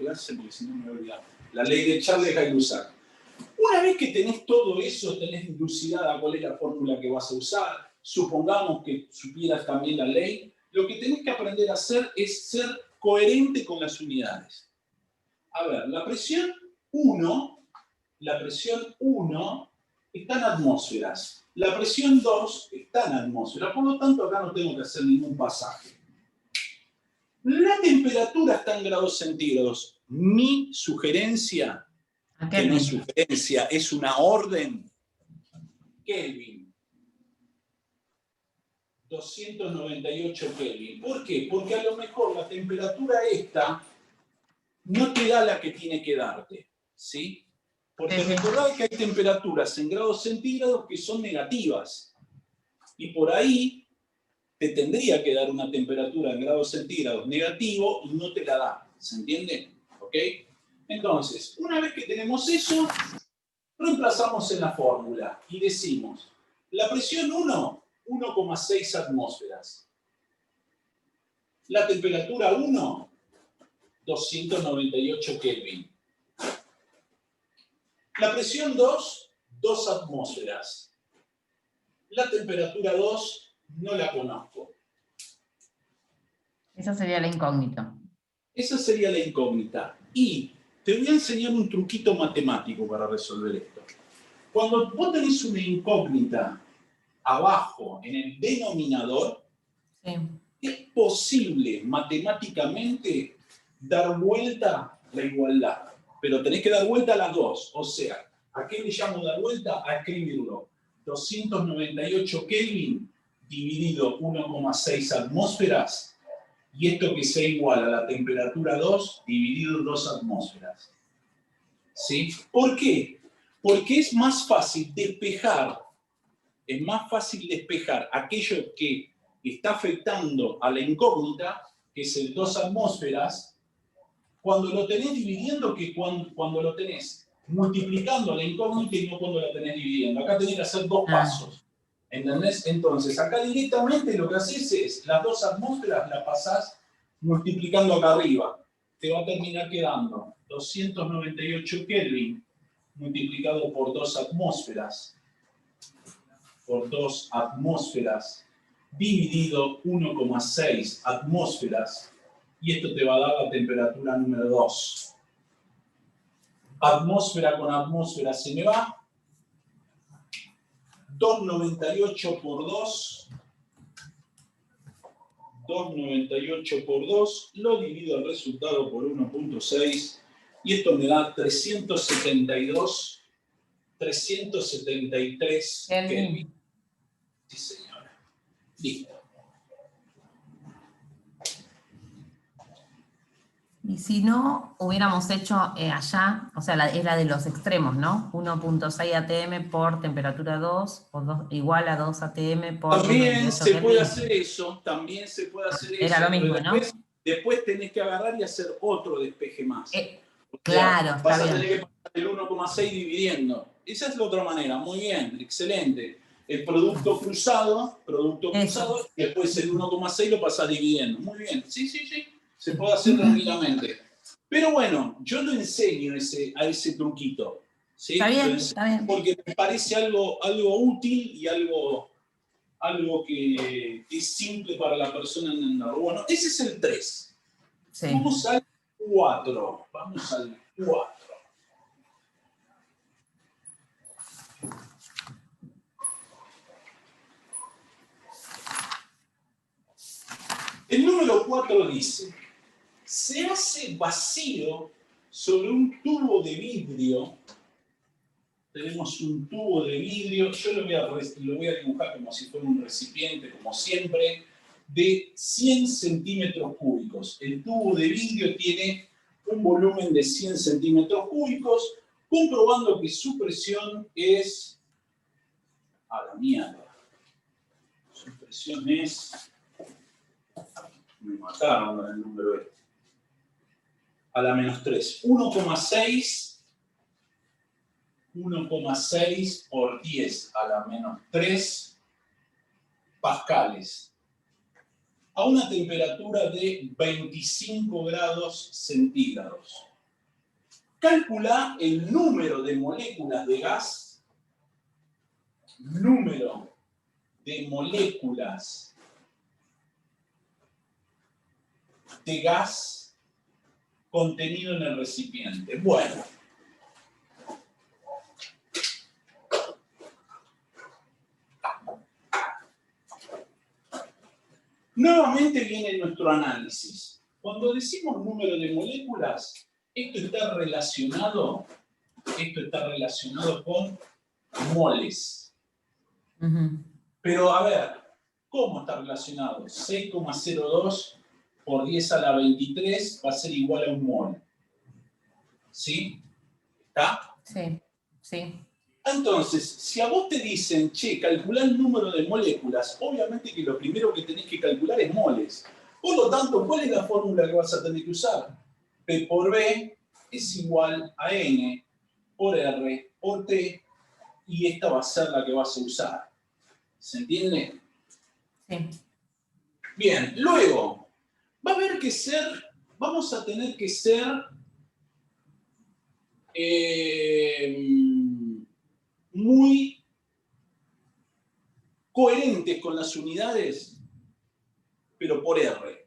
clase porque si no me voy a olvidar. La ley de Charles-Gay-Lussac. Una vez que tenés todo eso, tenés dilucidada cuál es la fórmula que vas a usar, supongamos que supieras también la ley, lo que tenés que aprender a hacer es ser coherente con las unidades. A ver, la presión 1 está en atmósferas. La presión 2 está en atmósferas, por lo tanto acá no tengo que hacer ningún pasaje. La temperatura está en grados centígrados. Mi sugerencia, que no es sugerencia, es una orden, Kelvin. 298 Kelvin. ¿Por qué? Porque a lo mejor la temperatura esta no te da la que tiene que darte, ¿sí? Porque recordad que hay temperaturas en grados centígrados que son negativas. Y por ahí te tendría que dar una temperatura en grados centígrados negativo y no te la da. ¿Se entiende? ¿Ok? Entonces, una vez que tenemos eso, reemplazamos en la fórmula y decimos, la presión 1, 1,6 atmósferas. La temperatura 1, 298 Kelvin. La presión 2, 2 atmósferas. La temperatura 2 no la conozco. Esa sería la incógnita. Esa sería la incógnita. Y te voy a enseñar un truquito matemático para resolver esto. Cuando vos tenés una incógnita abajo en el denominador, sí, es posible matemáticamente dar vuelta la igualdad. Pero tenés que dar vuelta a las dos. O sea, ¿a qué le llamo dar vuelta? A escribirlo. 298 Kelvin dividido 1,6 atmósferas, y esto que sea igual a la temperatura 2 dividido 2 atmósferas. ¿Sí? ¿Por qué? Porque es más fácil despejar aquello que está afectando a la incógnita, que es el 2 atmósferas, cuando lo tenés dividiendo que cuando lo tenés multiplicando la incógnita y no cuando la tenés dividiendo. Acá tenés que hacer dos pasos. ¿Entendés? Entonces, acá directamente lo que haces es, las 2 atmósferas las pasás multiplicando acá arriba. Te va a terminar quedando 298 Kelvin multiplicado por 2 atmósferas. Por 2 atmósferas dividido 1,6 atmósferas. Y esto te va a dar la temperatura número 2. Atmósfera con atmósfera se me va. 298 por 2. 298 por 2. Lo divido el resultado por 1,6. Y esto me da 373 Kelvin. Sí, señora. Listo. Y si no hubiéramos hecho allá, o sea, es la de los extremos, ¿no? 1,6 atm por temperatura 2, igual a 2 atm por... También se puede hacer eso, Era lo mismo, ¿no? Después tenés que agarrar y hacer otro despeje más. Claro, vas está a tener bien. que pasar el 1,6 dividiendo. Esa es la otra manera, muy bien, excelente. El producto cruzado, y después el 1,6 lo pasás dividiendo. Muy bien, sí, se puede hacer tranquilamente. Pero bueno, yo lo enseño a ese truquito. ¿Sí? Está bien. Porque me parece algo útil y algo que es simple para la persona entenderlo. Bueno, ese es el 3. Sí. Vamos al 4. El número 4 dice, se hace vacío sobre un tubo de vidrio. Tenemos un tubo de vidrio, yo lo voy a dibujar como si fuera un recipiente, como siempre, de 100 centímetros cúbicos. El tubo de vidrio tiene un volumen de 100 centímetros cúbicos, comprobando que su presión es... a la mierda. Su presión es... me mataron con el número este. A la menos 3. 1,6 por 10 a la menos 3 pascales. A una temperatura de 25 grados centígrados. Calcula el número de moléculas de gas, número de moléculas de gas contenido en el recipiente. Bueno. Nuevamente viene nuestro análisis. Cuando decimos número de moléculas, esto está relacionado con moles. Pero a ver, ¿cómo está relacionado? 6,02 por 10 a la 23 va a ser igual a un mol. ¿Sí? ¿Está? Sí, sí. Entonces, si a vos te dicen, che, calculá el número de moléculas, obviamente que lo primero que tenés que calcular es moles. Por lo tanto, ¿cuál es la fórmula que vas a tener que usar? P por B es igual a N por R por T, y esta va a ser la que vas a usar. ¿Se entiende? Sí. Bien, luego, vamos a tener que ser muy coherentes con las unidades, pero por R.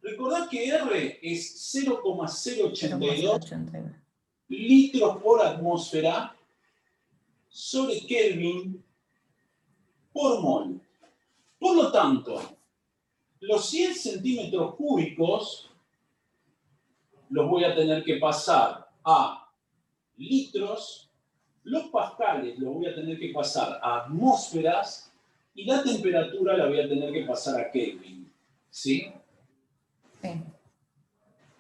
Recordad que R es 0,082 litros por atmósfera sobre Kelvin por mol. Por lo tanto, los 100 centímetros cúbicos los voy a tener que pasar a litros, los pascales los voy a tener que pasar a atmósferas y la temperatura la voy a tener que pasar a Kelvin. ¿Sí? Sí.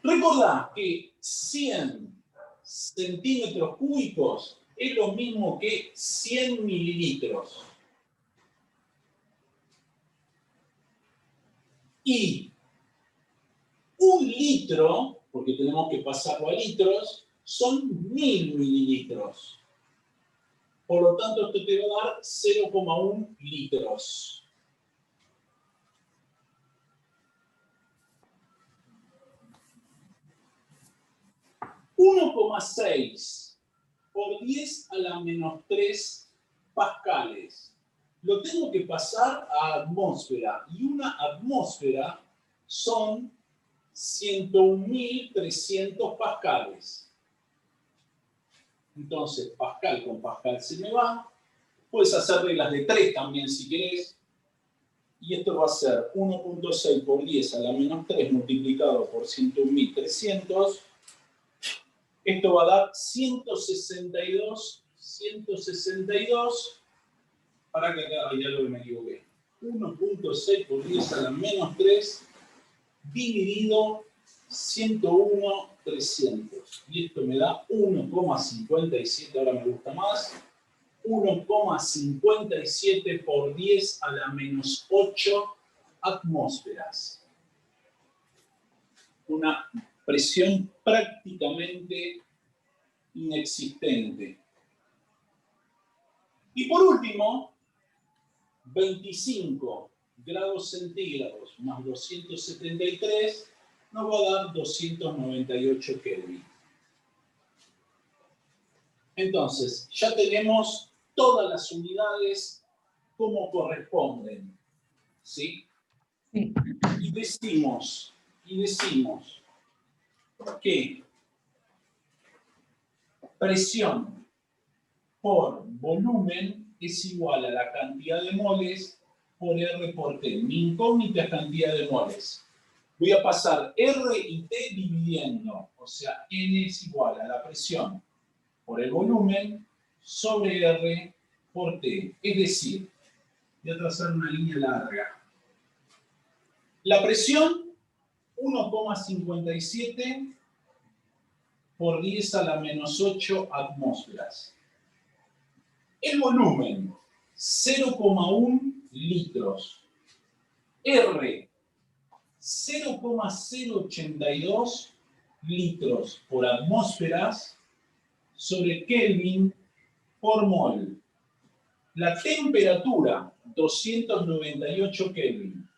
Recordá que 100 centímetros cúbicos es lo mismo que 100 mililitros. Y un litro, porque tenemos que pasarlo a litros, son 1000 mililitros. Por lo tanto, esto te va a dar 0,1 litros. (1,6 por 10 a la menos 3 pascales. Lo tengo que pasar a atmósfera. Y una atmósfera son 101.300 pascales. Entonces, pascal con pascal se me va. Puedes hacer reglas de 3 también si querés. Y esto va a ser 1,6 por 10 a la menos 3 multiplicado por 101.300. Esto va a dar 162. Para que acá hay algo que me equivoqué. 1,6 por 10 a la menos 3 dividido 101.300. Y esto me da 1,57, ahora me gusta más. 1,57 por 10 a la menos 8 atmósferas. Una presión prácticamente inexistente. Y por último, 25 grados centígrados más 273 nos va a dar 298 Kelvin. Entonces, ya tenemos todas las unidades como corresponden. ¿Sí? Sí. Y decimos que presión por volumen es igual a la cantidad de moles por R por T. Mi incógnita es cantidad de moles. Voy a pasar R y T dividiendo. O sea, N es igual a la presión por el volumen sobre R por T. Es decir, voy a trazar una línea larga. La presión, 1,57 por 10 a la menos 8 atmósferas. El volumen, 0,1 litros. R, 0,082 litros por atmósferas sobre Kelvin por mol. La temperatura, 298 Kelvin.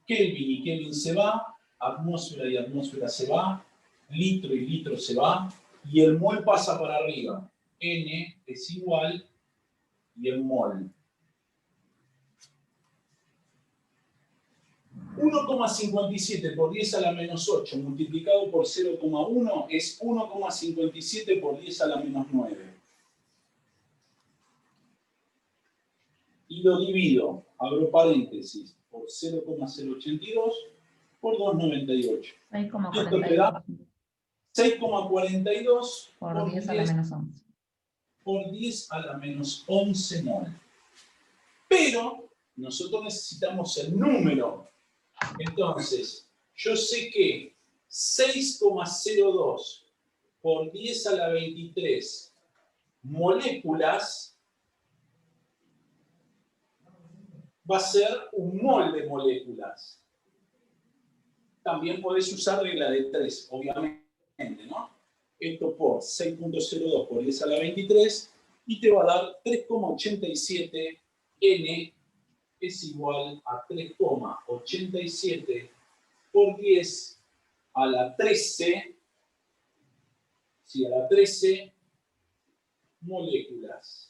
Kelvin y Kelvin se va, atmósfera y atmósfera se va, litro y litro se va, y el mol pasa para arriba. N es igual, y el mol. 1,57 por 10 a la menos 8 multiplicado por 0,1 es 1,57 por 10 a la menos 9. Y lo divido, abro paréntesis, por 0,082 por 2,98. 6,42. 6,42 Por 10 a la menos 11. Por 10 a la menos 11 mol. Pero nosotros necesitamos el número. Entonces, yo sé que 6,02 por 10 a la 23 moléculas va a ser un mol de moléculas. También podés usar regla de 3, obviamente, ¿no? Esto por 6,02 por 10 a la 23 y te va a dar 3,87 N es igual a 3,87 por 10 a la 13, sí, a la 13 moléculas.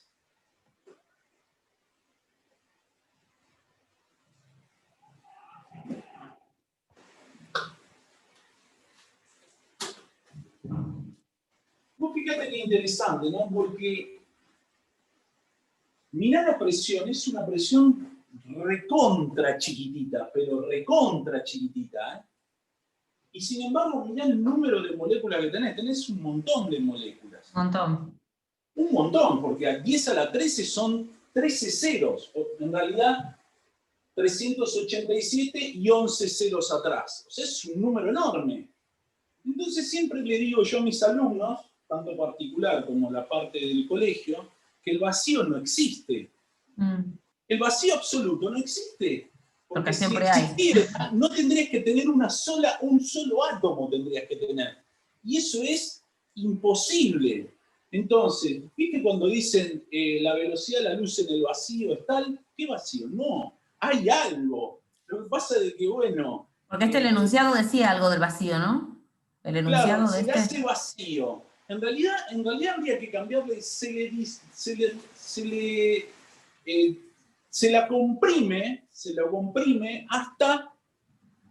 Vos fíjate qué interesante, ¿no? Porque mirá la presión, es una presión recontra chiquitita, pero recontra chiquitita, ¿eh? Y sin embargo, mirá el número de moléculas que tenés. Tenés un montón de moléculas. Un montón. Un montón, porque a 10 a la 13 son 13 ceros. En realidad, 387 y 11 ceros atrás. O sea, es un número enorme. Entonces siempre le digo yo a mis alumnos, tanto particular como la parte del colegio, que el vacío no existe. El vacío absoluto no existe. Porque siempre si existiera, no tendrías que tener un solo átomo tendrías que tener. Y eso es imposible. Entonces, ¿viste cuando dicen la velocidad de la luz en el vacío es tal? ¿Qué vacío? No, hay algo. Lo que pasa es que, bueno... Porque el enunciado decía algo del vacío, ¿no? El enunciado claro, de se le hace vacío. En realidad habría que cambiarle, se la comprime hasta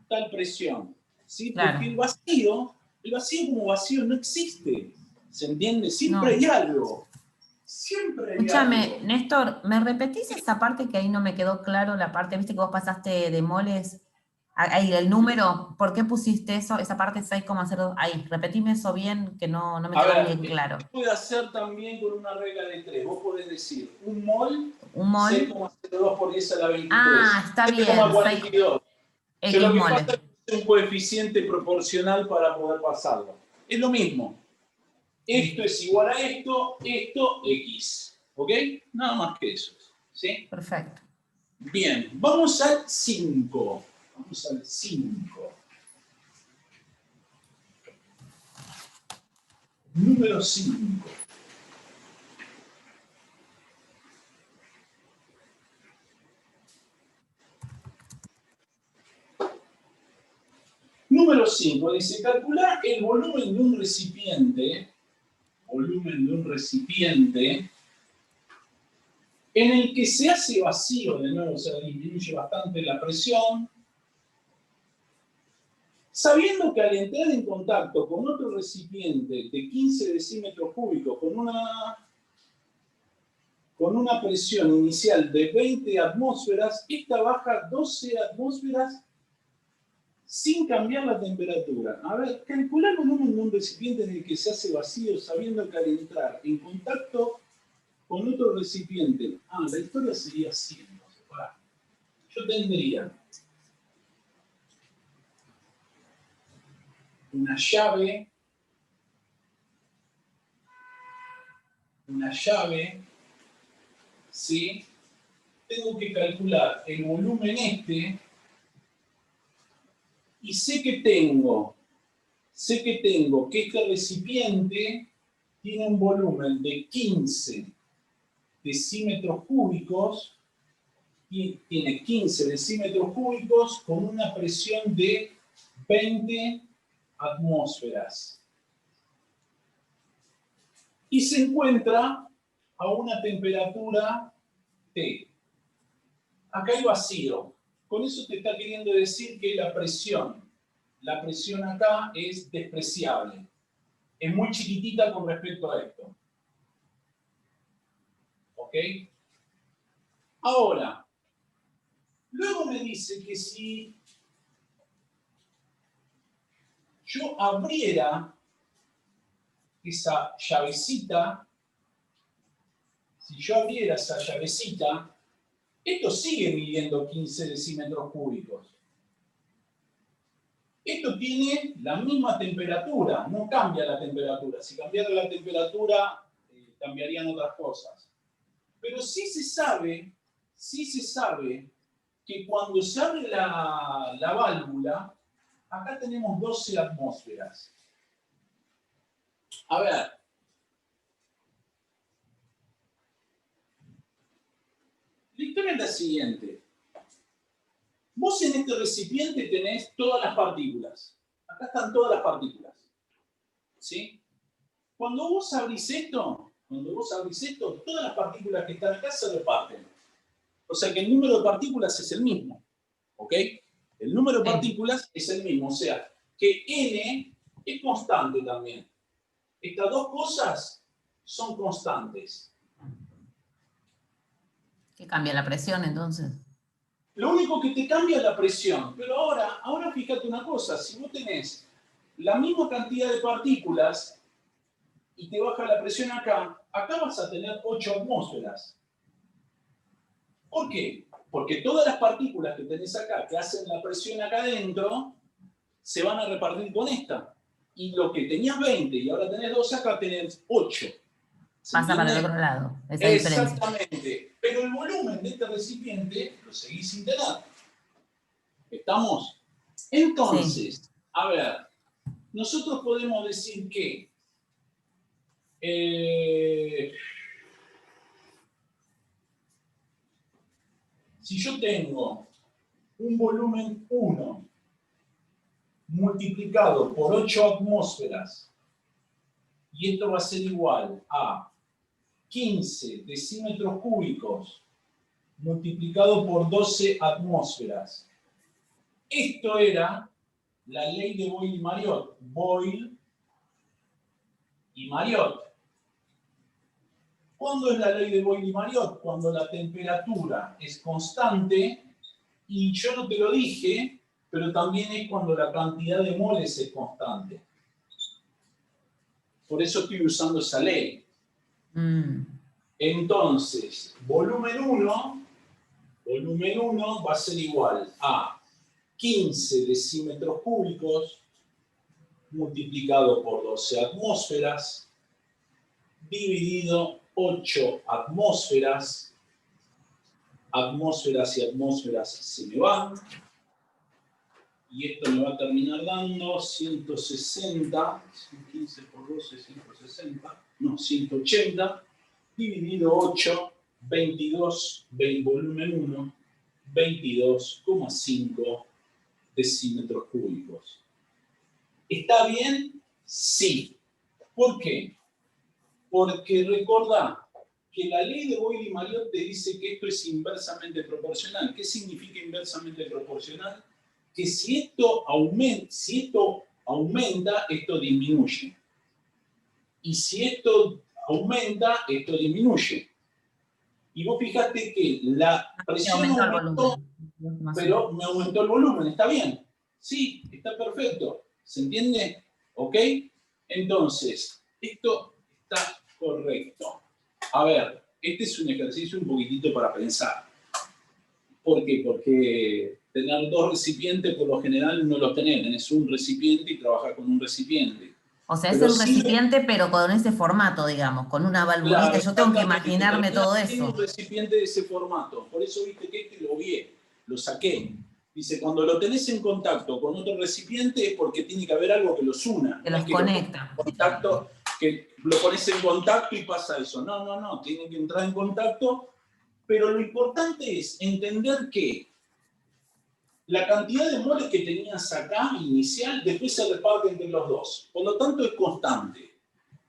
tal presión. ¿Sí? Claro. Porque el vacío como vacío no existe. ¿Se entiende? Siempre No. hay algo. Siempre hay Escúchame, algo. Néstor, ¿me repetís esa parte que ahí no me quedó claro? La parte, viste que vos pasaste de moles, ahí el número, ¿por qué pusiste eso, esa parte 6,02? Ahí, repetime eso bien, que no me quedó bien claro. Se puede hacer también con una regla de 3. Vos podés decir un mol, 6,02 por 10 a la 23. Ah, está bien. 6,42. Yo lo que moles. pasa es un coeficiente proporcional para poder pasarlo. Es lo mismo. Esto es igual a esto, X. ¿Ok? Nada más que eso. ¿Sí? Perfecto. Bien, vamos al 5. Vamos al 5. Número 5. Número 5. Dice, calcular el volumen de un recipiente, en el que se hace vacío, de nuevo se disminuye bastante la presión, sabiendo que al entrar en contacto con otro recipiente de 15 decímetros cúbicos con una presión inicial de 20 atmósferas, esta baja 12 atmósferas sin cambiar la temperatura. A ver, calcular el volumen de un recipiente en el que se hace vacío sabiendo que al entrar en contacto con otro recipiente. La historia sería así. Yo tendría una llave, ¿sí? Tengo que calcular el volumen y sé que tengo que este recipiente tiene un volumen de 15 decímetros cúbicos y tiene 15 decímetros cúbicos con una presión de 20 atmósferas. y se encuentra a una temperatura T. Acá hay vacío. Con eso te está queriendo decir que la presión acá es despreciable. Es muy chiquitita con respecto a esto. ¿Ok? Ahora, luego me dice que si yo abriera esa llavecita, esto sigue midiendo 15 decímetros cúbicos. Esto tiene la misma temperatura, no cambia la temperatura. Si cambiara la temperatura, cambiarían otras cosas. Pero sí se sabe que cuando se abre la válvula, acá tenemos 12 atmósferas. A ver. La historia es la siguiente. Vos en este recipiente tenés todas las partículas. Acá están todas las partículas. ¿Sí? Cuando vos abrís esto, todas las partículas que están acá se reparten. O sea que el número de partículas es el mismo. ¿Ok? El número de partículas es el mismo. O sea, que N es constante también. Estas dos cosas son constantes. ¿Qué cambia la presión entonces? Lo único que te cambia es la presión. Pero ahora fíjate una cosa. Si vos tenés la misma cantidad de partículas y te baja la presión acá vas a tener 8 atmósferas. ¿Por qué? Porque todas las partículas que tenés acá, que hacen la presión acá adentro, se van a repartir con esta. Y lo que tenías 20 y ahora tenés 12, acá tenés 8. Pasa para el otro lado, esa diferencia. Exactamente. Pero el volumen de este recipiente lo seguís sin tener. ¿Estamos? Entonces, sí. A ver, nosotros podemos decir que si yo tengo un volumen 1 multiplicado por 8 atmósferas, y esto va a ser igual a 15 decímetros cúbicos multiplicado por 12 atmósferas. Esto era la ley de Boyle y Mariotte. Boyle y Mariotte. ¿Cuándo es la ley de Boyle y Mariotte? Cuando la temperatura es constante, y yo no te lo dije, pero también es cuando la cantidad de moles es constante. Por eso estoy usando esa ley. Entonces, volumen 1 va a ser igual a 15 decímetros cúbicos multiplicado por 12 atmósferas dividido 8 atmósferas. Atmósferas y atmósferas se me van. Y esto me va a terminar dando 160, 115 por 12, 160, no, 180, dividido 8, 22, volumen 1, 22,5 decímetros cúbicos. ¿Está bien? Sí. ¿Por qué? Porque recordá que la ley de Boyle y Mariotte te dice que esto es inversamente proporcional. ¿Qué significa inversamente proporcional? Que si esto aumenta, esto disminuye. Y si esto aumenta, esto disminuye. Y vos fijate que la presión aumentó, pero me aumentó el volumen. ¿Está bien? Sí, está perfecto. ¿Se entiende? ¿Ok? Entonces, esto está correcto. A ver, este es un ejercicio un poquitito para pensar. ¿Por qué? Porque tener dos recipientes por lo general no los tenés. Tenés un recipiente y trabajás con un recipiente. O sea, es un recipiente, pero con ese formato, digamos, con una valvulita. Claro, yo tengo que imaginarme todo eso. Tiene un recipiente de ese formato. Por eso viste que este lo obvié, lo saqué. Dice, cuando lo tenés en contacto con otro recipiente es porque tiene que haber algo que los una. Que los conecta. Que lo pones en contacto y pasa eso. No. Tienen que entrar en contacto. Pero lo importante es entender que la cantidad de moles que tenías acá, inicial, después se reparte entre los dos. Por lo tanto, es constante.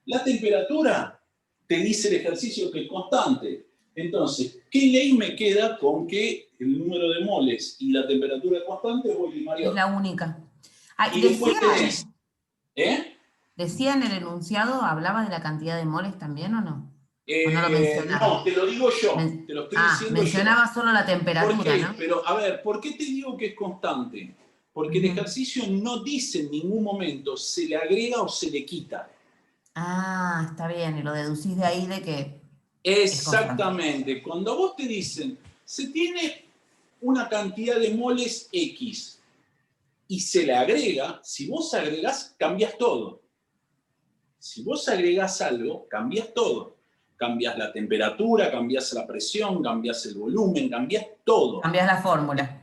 La temperatura te dice el ejercicio que es constante. Entonces, ¿qué ley me queda con que el número de moles y la temperatura es constante? Es la única. Ah, Y después tenés, ¿decía en el enunciado, hablaba de la cantidad de moles también o no? ¿O no lo mencionaba? No, te lo digo yo, te lo estoy diciendo mencionaba yo. solo la temperatura, ¿Por qué? ¿no? Pero, a ver, ¿por qué te digo que es constante? Porque el ejercicio no dice en ningún momento se le agrega o se le quita. Ah, está bien, y lo deducís de ahí de que Exactamente. Cuando vos te dicen, se tiene una cantidad de moles X y se le agrega, si vos agregás, cambias todo. Si vos agregás algo, cambias todo. Cambias la temperatura, cambias la presión, cambias el volumen, cambias todo. Cambias la fórmula.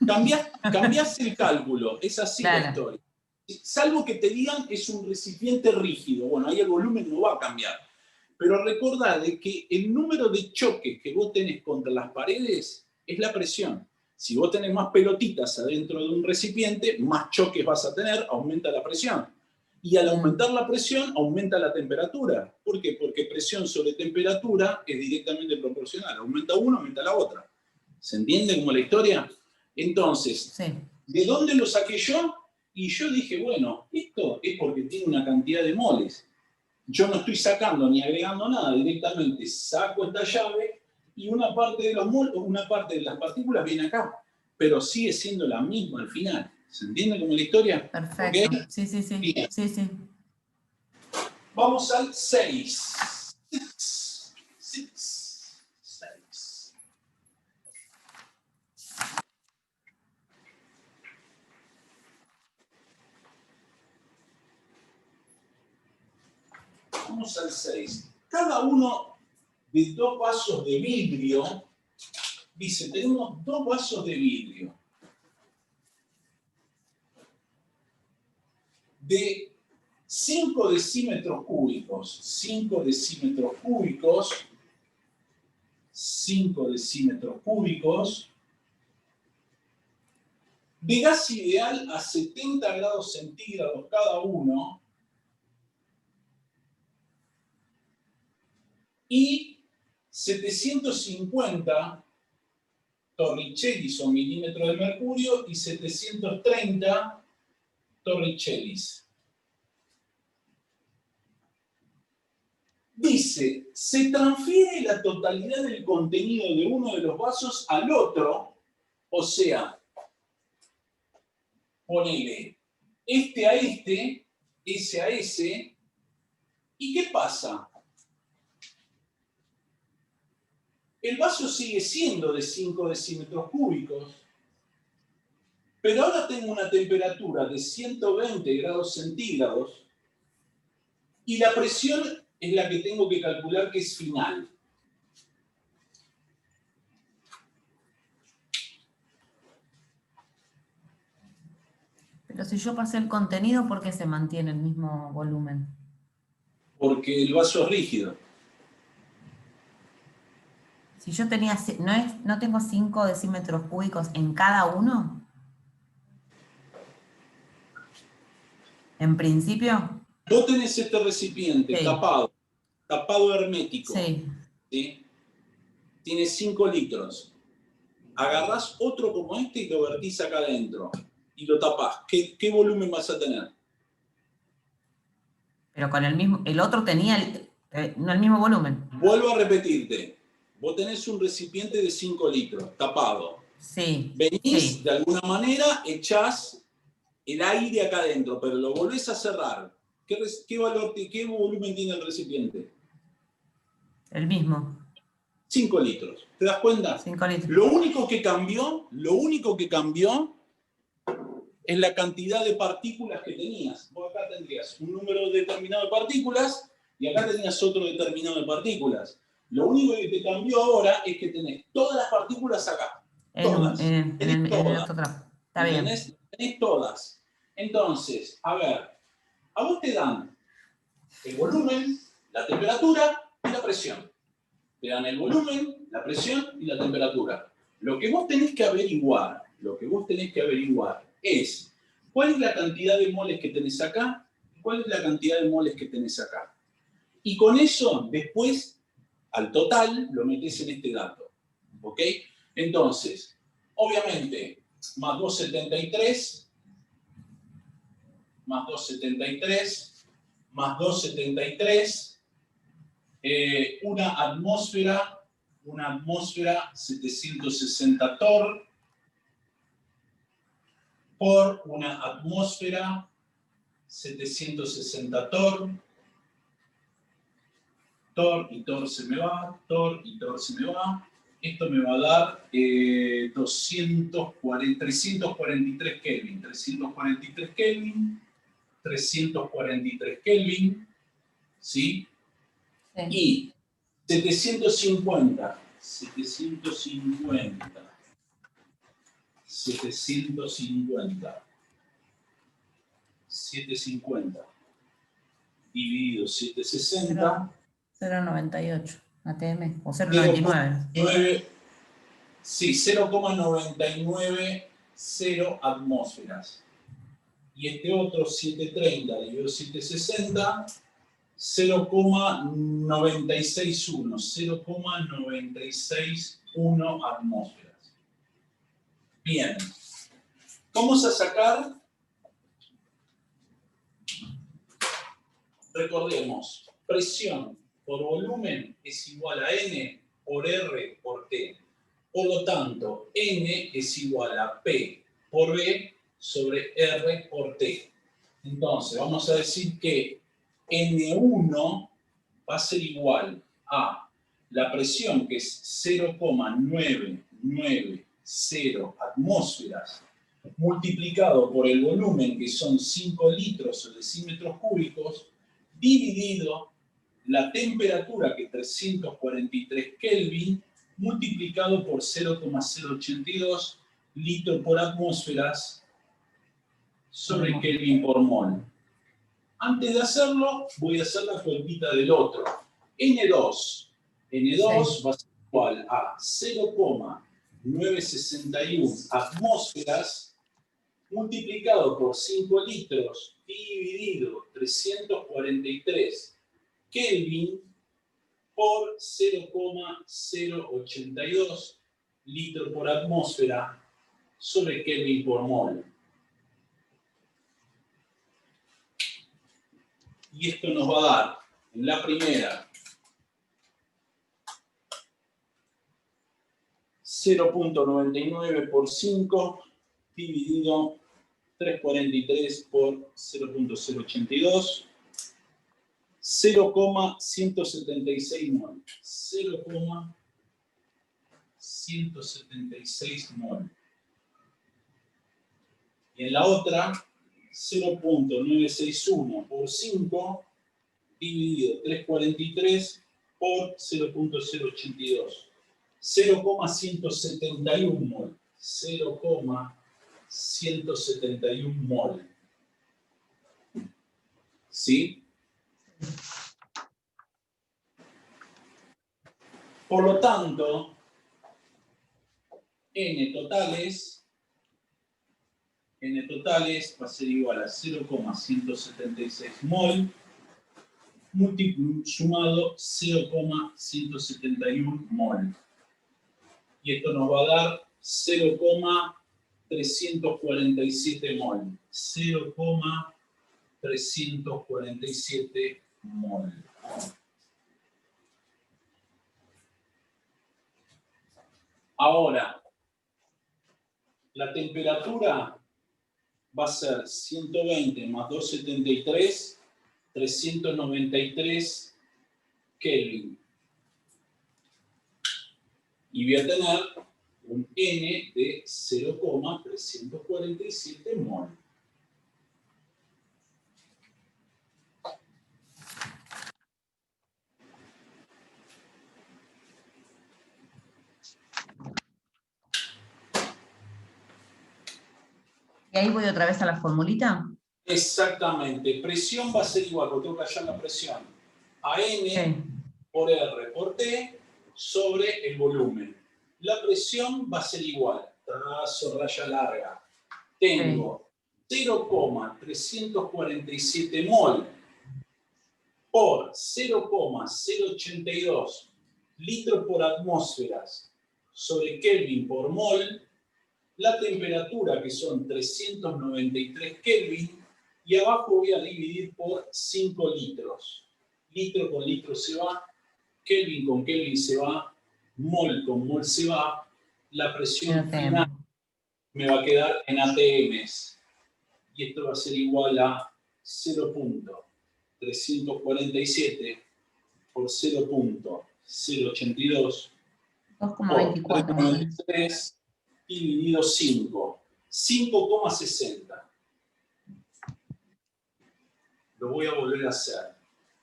Cambias el cálculo, es así la historia. Salvo que te digan que es un recipiente rígido. Bueno, ahí el volumen no va a cambiar. Pero recordá de que el número de choques que vos tenés contra las paredes es la presión. Si vos tenés más pelotitas adentro de un recipiente, más choques vas a tener, aumenta la presión. Y al aumentar la presión, aumenta la temperatura. ¿Por qué? Porque presión sobre temperatura es directamente proporcional. Aumenta uno, aumenta la otra. ¿Se entiende como la historia? Entonces, ¿de dónde lo saqué yo? Y yo dije, bueno, esto es porque tiene una cantidad de moles. Yo no estoy sacando ni agregando nada, directamente saco esta llave y una parte de los moles, una parte de las partículas viene acá, pero sigue siendo la misma al final. ¿Se entiende como la historia? Perfecto. ¿Okay? Sí. Bien. Sí. Vamos al 6. 6. Vamos al 6. Cada uno de 2 vasos de vidrio, dice, tenemos 2 vasos de vidrio de 5 decímetros cúbicos, 5 decímetros cúbicos, 5 decímetros cúbicos, de gas ideal a 70 grados centígrados cada uno, y 750 torricellis o milímetros de mercurio y 730 torricellis. Dice, se transfiere la totalidad del contenido de uno de los vasos al otro, o sea, ponele este a este, ese a ese, ¿y qué pasa? El vaso sigue siendo de 5 decímetros cúbicos, pero ahora tengo una temperatura de 120 grados centígrados y la presión es la que tengo que calcular, que es final. Pero si yo pasé el contenido, ¿por qué se mantiene el mismo volumen? Porque el vaso es rígido. Si yo tenía, ¿no tengo 5 decímetros cúbicos en cada uno? En principio. Vos tenés este recipiente tapado hermético. ¿Sí? Tiene 5 litros. Agarrás otro como este y lo vertís acá adentro. Y lo tapás. ¿Qué volumen vas a tener? Pero con el mismo, el otro tenía no el mismo volumen. Vuelvo a repetirte. Vos tenés un recipiente de 5 litros, tapado. Sí. Venís, de alguna manera, echás el aire acá adentro, pero lo volvés a cerrar. ¿Qué volumen tiene el recipiente? El mismo. 5 litros. ¿Te das cuenta? 5 litros. Lo único que cambió es la cantidad de partículas que tenías. Vos acá tendrías un número determinado de partículas y acá tenías otro determinado de partículas. Lo único que te cambió ahora es que tenés todas las partículas acá. Todas. En el otro trapo. Está bien. Tenés todas. Entonces, a ver, a vos te dan el volumen, la temperatura y la presión. Te dan el volumen, la presión y la temperatura. Lo que vos tenés que averiguar es cuál es la cantidad de moles que tenés acá y cuál es la cantidad de moles que tenés acá. Y con eso, después, al total, lo metés en este dato. ¿Ok? Entonces, obviamente, más 273, más 273, más 273, una atmósfera 760 torr, por una atmósfera 760 torr, torr y torr se me va, torr y torr se me va. Esto me va a dar 343 Kelvin, 343 Kelvin, 343 Kelvin, ¿sí? Sí. Y 750, 750, 750, 750 dividido 760. 0,98 ATM, o 0,99. 0,99, sí, 0,990 atmósferas. Y este otro 730 dividido 760, 0,961, 0,961 atmósferas. Bien. Vamos a sacar, recordemos, presión por volumen es igual a N por R por T. Por lo tanto, N es igual a P por B sobre R por T. Entonces, vamos a decir que N1 va a ser igual a la presión, que es 0,990 atmósferas, multiplicado por el volumen, que son 5 litros o decímetros cúbicos, dividido la temperatura, que es 343 Kelvin, multiplicado por 0,082 litros por atmósferas sobre Kelvin por mol. Antes de hacerlo, voy a hacer la cuentita del otro. N2 va a ser igual a 0,961 atmósferas multiplicado por 5 litros dividido 343 Kelvin por 0,082 litros por atmósfera sobre Kelvin por mol. Y esto nos va a dar, en la primera, 0,99 por 5 dividido 343 por 0,082, 0,176 mol. 0,176 mol. Y en la otra, 0,961 por 5 dividido 343 por 0,082. 0,171 mol. 0,171 mol. ¿Sí? Por lo tanto, N totales va a ser igual a 0,176 mol sumado 0,171 mol. Y esto nos va a dar 0,347 mol. 0,347 mol. Ahora, la temperatura va a ser 120 más 273, 393 Kelvin. Y voy a tener un N de 0,347 mol. ¿Y ahí voy otra vez a la formulita? Exactamente. Presión va a ser igual, porque tengo que hallar la presión, a N por R por T sobre el volumen. La presión va a ser igual, trazo raya larga. Tengo 0,347 mol por 0,082 litros por atmósfera sobre Kelvin por mol, la temperatura, que son 393 Kelvin, y abajo voy a dividir por 5 litros. Litro con litro se va, Kelvin con Kelvin se va, mol con mol se va, la presión final me va a quedar en ATMs. Y esto va a ser igual a 0.347 por 0.082 por 393 dividido 5. 5,60. Lo voy a volver a hacer.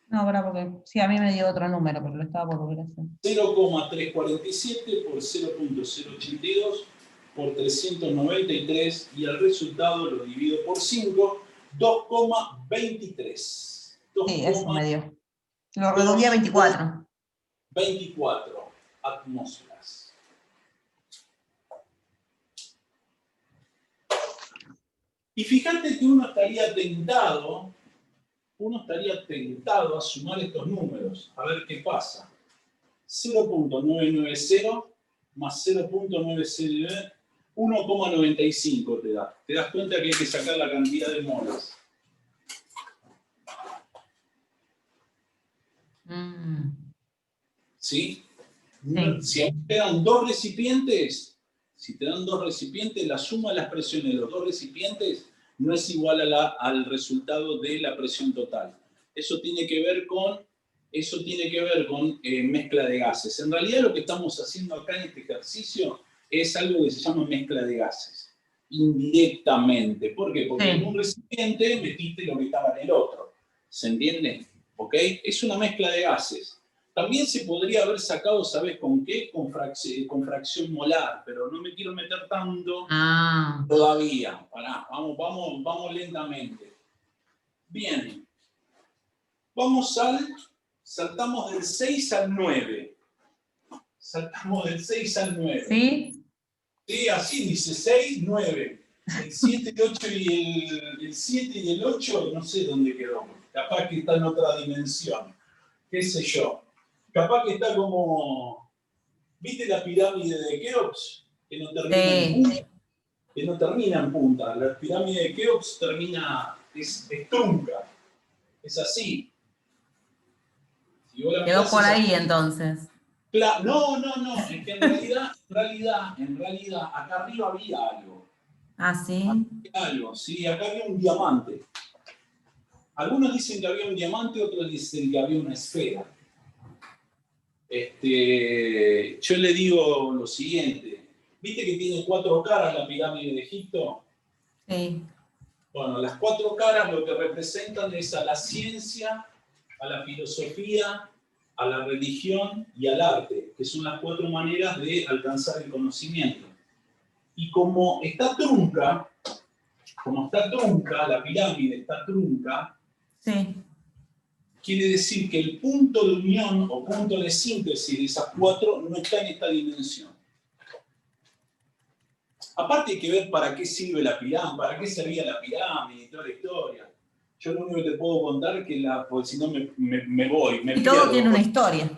No, ahora porque sí, a mí me dio otro número, pero lo estaba por volver a hacer. 0,347 por 0.082 por 393 y el resultado lo divido por 5, 2,23. Sí, eso me dio. Lo redondeé a 24. 24 atmósferas. Y fíjate que uno estaría tentado a sumar estos números, a ver qué pasa. 0.990 más 0.909, 1,95 te da. Te das cuenta que hay que sacar la cantidad de moles. ¿Sí? Sí. Si te dan dos recipientes, la suma de las presiones de los dos recipientes no es igual al resultado de la presión total. Eso tiene que ver con mezcla de gases. En realidad lo que estamos haciendo acá en este ejercicio es algo que se llama mezcla de gases, indirectamente. ¿Por qué? Porque en un recipiente metiste lo que estaba en el otro. ¿Se entiende? ¿Ok? Es una mezcla de gases. También se podría haber sacado, ¿sabes con qué? Con fracción molar, pero no me quiero meter tanto todavía. Pará, vamos lentamente. Bien. Saltamos del 6 al 9. Saltamos del 6 al 9. ¿Sí? Sí, así dice, 6, 9. El 7, el 8 el 7 y el 8, no sé dónde quedó. Capaz que está en otra dimensión. ¿Qué sé yo? Capaz que está como... ¿Viste la pirámide de Keops? Que no termina en punta. Que no termina en punta. La pirámide de Keops es trunca. Es así. Si quedó por ahí entonces. Claro, no. Es que en realidad, acá arriba había algo. Ah, ¿sí? Sí, acá había un diamante. Algunos dicen que había un diamante, otros dicen que había una esfera. Yo le digo lo siguiente. ¿Viste que tiene 4 caras la pirámide de Egipto? Sí. Bueno, las 4 caras lo que representan es a la ciencia, a la filosofía, a la religión y al arte, que son las 4 maneras de alcanzar el conocimiento. Y como está trunca, la pirámide está trunca, sí. Quiere decir que el punto de unión o punto de síntesis de esas 4 no está en esta dimensión. Aparte hay que ver para qué sirve la pirámide, para qué servía la pirámide y toda la historia. Yo lo único que te puedo contar es que porque si no me voy, me y pierdo. Todo tiene una historia.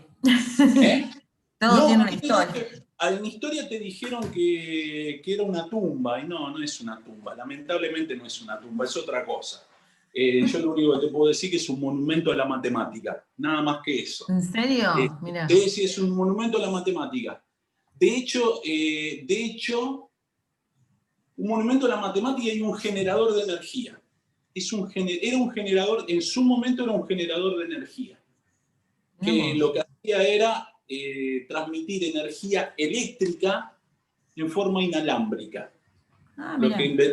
Todo tiene una historia. En historia te dijeron que era una tumba, y no es una tumba. Lamentablemente no es una tumba, es otra cosa. Yo lo único que te puedo decir que es un monumento a la matemática, nada más que eso. ¿En serio? Mirá. Sí, es un monumento a la matemática. De hecho, un monumento a la matemática y un generador de energía. Era un generador, en su momento era un generador de energía, que lo que hacía era transmitir energía eléctrica en forma inalámbrica.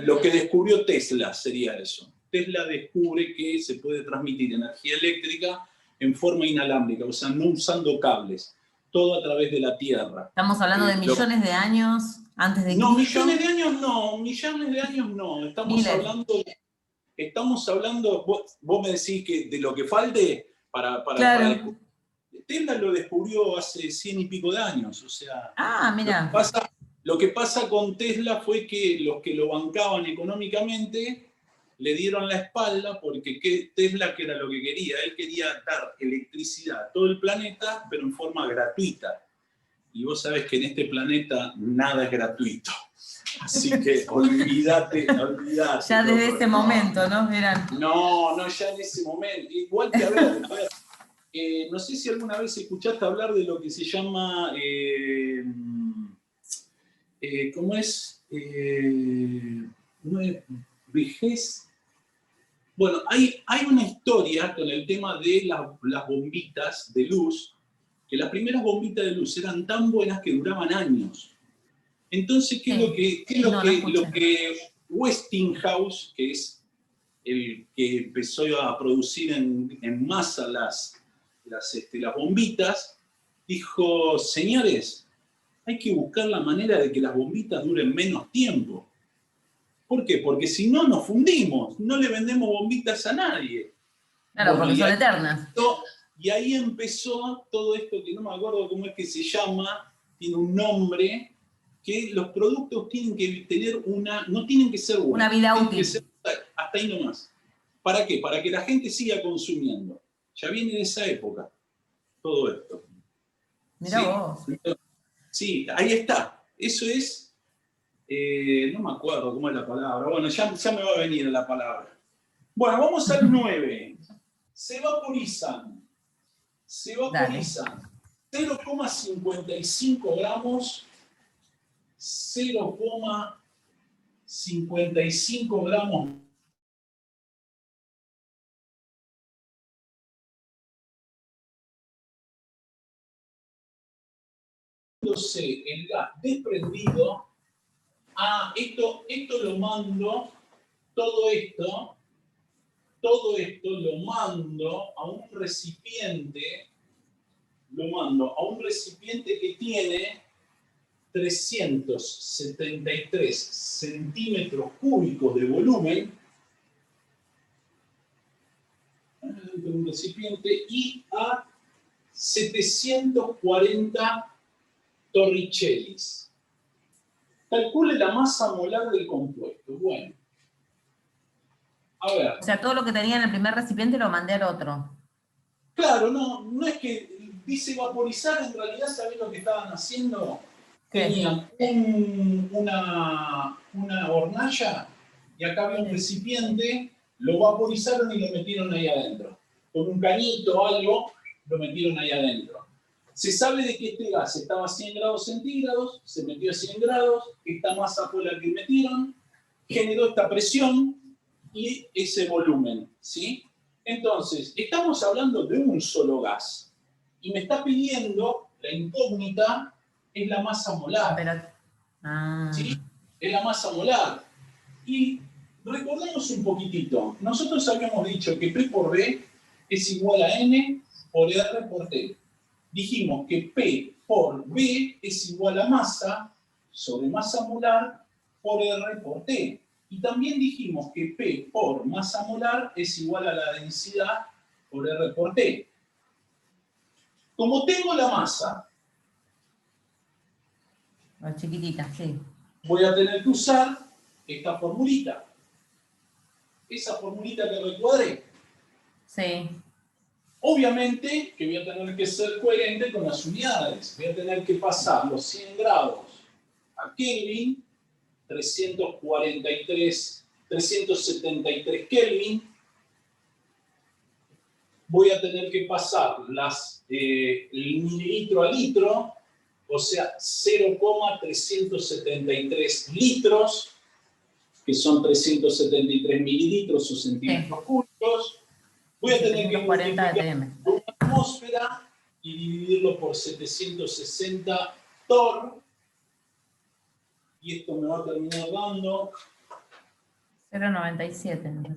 Lo que descubrió Tesla sería eso. Tesla descubre que se puede transmitir energía eléctrica en forma inalámbrica, o sea, no usando cables, todo a través de la Tierra. Estamos hablando de millones de años antes de Cristo. No, millones de años no. Estamos hablando, vos me decís que de lo que falte para claro. Tesla lo descubrió hace 100 y pico de años, o sea... mira. Lo que pasa con Tesla fue que los que lo bancaban económicamente le dieron la espalda porque Tesla, que era lo que quería, él quería dar electricidad a todo el planeta, pero en forma gratuita. Y vos sabés que en este planeta nada es gratuito. Así que olvídate. Ya desde ese momento, ¿no? No, ya en ese momento. Igual que, a ver, no sé si alguna vez escuchaste hablar de lo que se llama, ¿cómo es? No es vejez. Bueno, hay una historia con el tema de las bombitas de luz, que las primeras bombitas de luz eran tan buenas que duraban años. Entonces, ¿qué es lo que Westinghouse, que es el que empezó a producir en masa las bombitas, dijo, señores, hay que buscar la manera de que las bombitas duren menos tiempo. ¿Por qué? Porque si no, nos fundimos, no le vendemos bombitas a nadie. Claro, bueno, porque son eternas. Y ahí empezó todo esto que no me acuerdo cómo es que se llama, tiene un nombre, que los productos tienen que tener no tienen que ser buenos. Una vida útil. Hasta ahí nomás. ¿Para qué? Para que la gente siga consumiendo. Ya viene de esa época, todo esto. Mirá vos. Sí, ahí está. Eso es... no me acuerdo cómo es la palabra. Bueno, ya me va a venir la palabra. Bueno, vamos al 9. Se vaporizan. 0,55 gramos. 0,55 gramos. El gas desprendido. Esto lo mando, todo esto lo mando a un recipiente, que tiene 373 centímetros cúbicos de volumen, un recipiente, y a 740 torricellis. Calcule la masa molar del compuesto. Bueno. A ver. O sea, todo lo que tenía en el primer recipiente lo mandé al otro. Claro, no es que dice vaporizar, en realidad, ¿sabés lo que estaban haciendo? ¿Qué? Tenían una hornalla y acá había un recipiente, lo vaporizaron y lo metieron ahí adentro. Con un cañito o algo, lo metieron ahí adentro. Se sabe de que este gas estaba a 100 grados centígrados, se metió a 100 grados, esta masa fue la que metieron, generó esta presión y ese volumen, ¿sí? Entonces, estamos hablando de un solo gas. Y me está pidiendo, la incógnita, es la masa molar. ¿Sí? Es la masa molar. Y recordemos un poquitito. Nosotros habíamos dicho que P por B es igual a N por R por T. Dijimos que P por B es igual a masa sobre masa molar por R por T. Y también dijimos que P por masa molar es igual a la densidad por R por T. Como tengo la masa, la chiquitita, sí, voy a tener que usar esta formulita. Esa formulita que recuadré. Sí. Obviamente que voy a tener que ser coherente con las unidades. Voy a tener que pasar los 100 grados a Kelvin, 373 Kelvin. Voy a tener que pasar el mililitro a litro, o sea, 0,373 litros, que son 373 mililitros o centímetros cúbicos. Voy a tener que multiplicar una atmósfera y dividirlo por 760 torr. Y esto me va a terminar dando 0,97.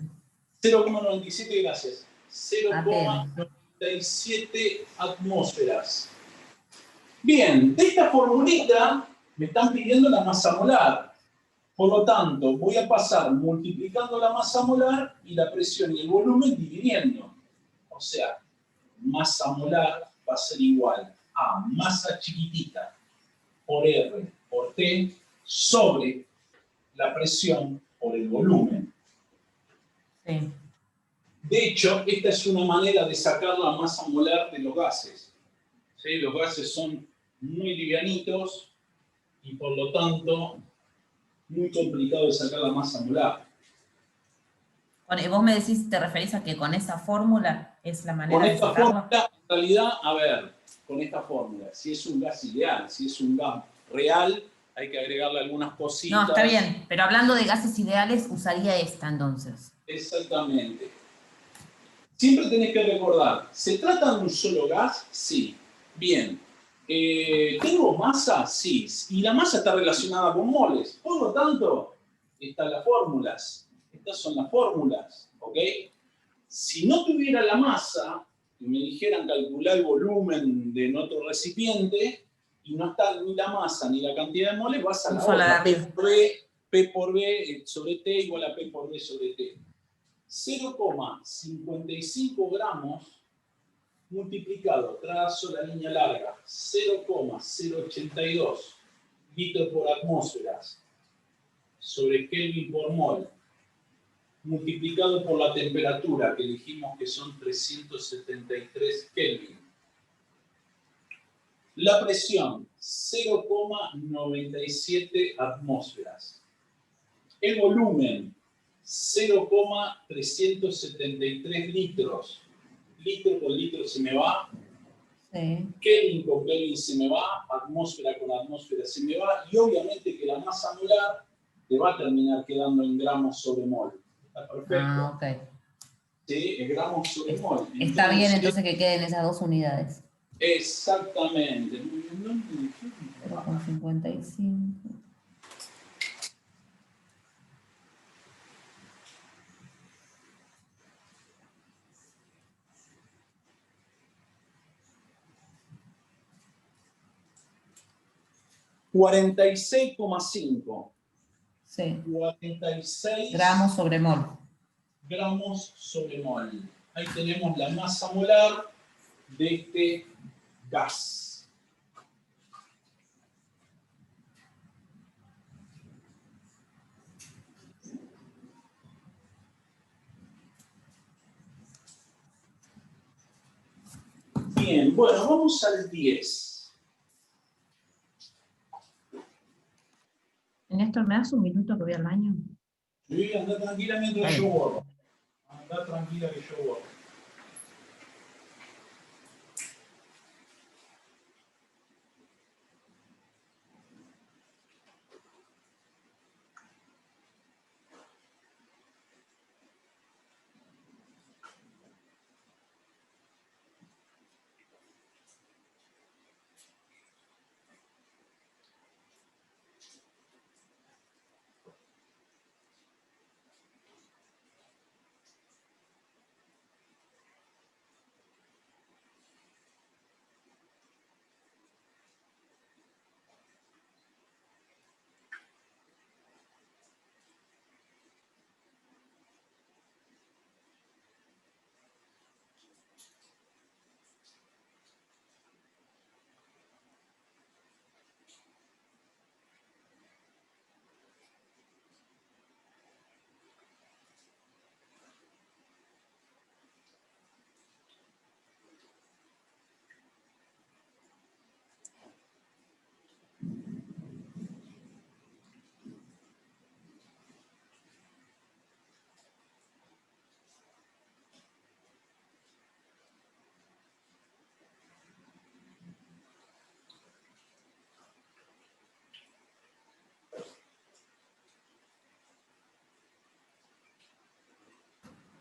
0,97, gracias. 0,97 atmósferas. Bien, de esta formulita me están pidiendo la masa molar. Por lo tanto, voy a pasar multiplicando la masa molar y la presión y el volumen dividiendo. O sea, masa molar va a ser igual a masa chiquitita por R por T sobre la presión por el volumen. Sí. De hecho, esta es una manera de sacar la masa molar de los gases. ¿Sí? Los gases son muy livianitos y por lo tanto muy complicado de sacar la masa molar. Vos me decís, te referís a que con esa fórmula es la manera Con de esta sacarlo. fórmula, en realidad, a ver, con esta fórmula, si es un gas ideal, si es un gas real, hay que agregarle algunas cositas. No, está bien, pero hablando de gases ideales, usaría esta entonces. Exactamente. Siempre tenés que recordar, ¿se trata de un solo gas? Sí. Bien. ¿Tengo masa? Sí. Y la masa está relacionada con moles. Por lo tanto, están las fórmulas. Estas son las fórmulas. ¿Ok? Si no tuviera la masa, y me dijeran calcular el volumen de otro recipiente, y no está ni la masa ni la cantidad de moles, vas a la otra. P por B sobre T igual a P por B sobre T. 0,55 gramos multiplicado, trazo la línea larga, 0,082 litros por atmósfera sobre Kelvin por mol, multiplicado por la temperatura, que dijimos que son 373 Kelvin. La presión, 0,97 atmósferas. El volumen, 0,373 litros. Litro con litro se me va. Sí. Kelvin con Kelvin se me va. Atmósfera con atmósfera se me va. Y obviamente que la masa molar te va a terminar quedando en gramos sobre mol. Está perfecto. Ah, ok. Sí, es gramos sobre mol. Está bien entonces que queden esas dos unidades. Exactamente. 0,55. $46,5. Sí. 46 gramos sobre mol. Gramos sobre mol. Ahí tenemos la masa molar de este gas. Bien, bueno, vamos al 10. Néstor, ¿me das un minuto que voy al baño? Sí, anda tranquila mientras yo borro. Anda tranquila que yo borro.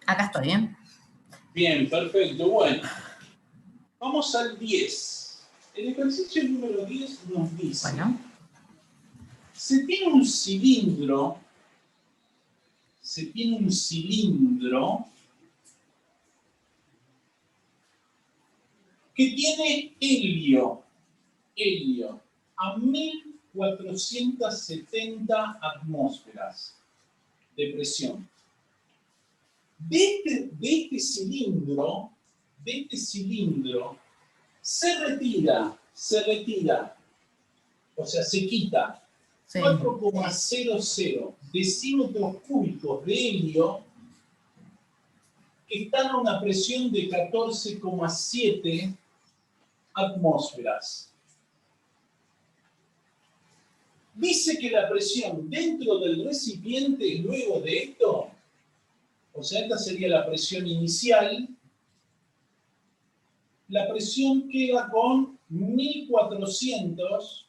Acá estoy, ¿eh? Bien, perfecto. Bueno, vamos al 10. El ejercicio número 10 nos dice, Bueno. se tiene un cilindro que tiene helio a 1470 atmósferas de presión. De este cilindro se retira, o sea, se quita 4,00 decímetros cúbicos de helio están a una presión de 14,7 atmósferas. Dice que la presión dentro del recipiente, luego de esto, o sea, esta sería la presión inicial, la presión queda con 1400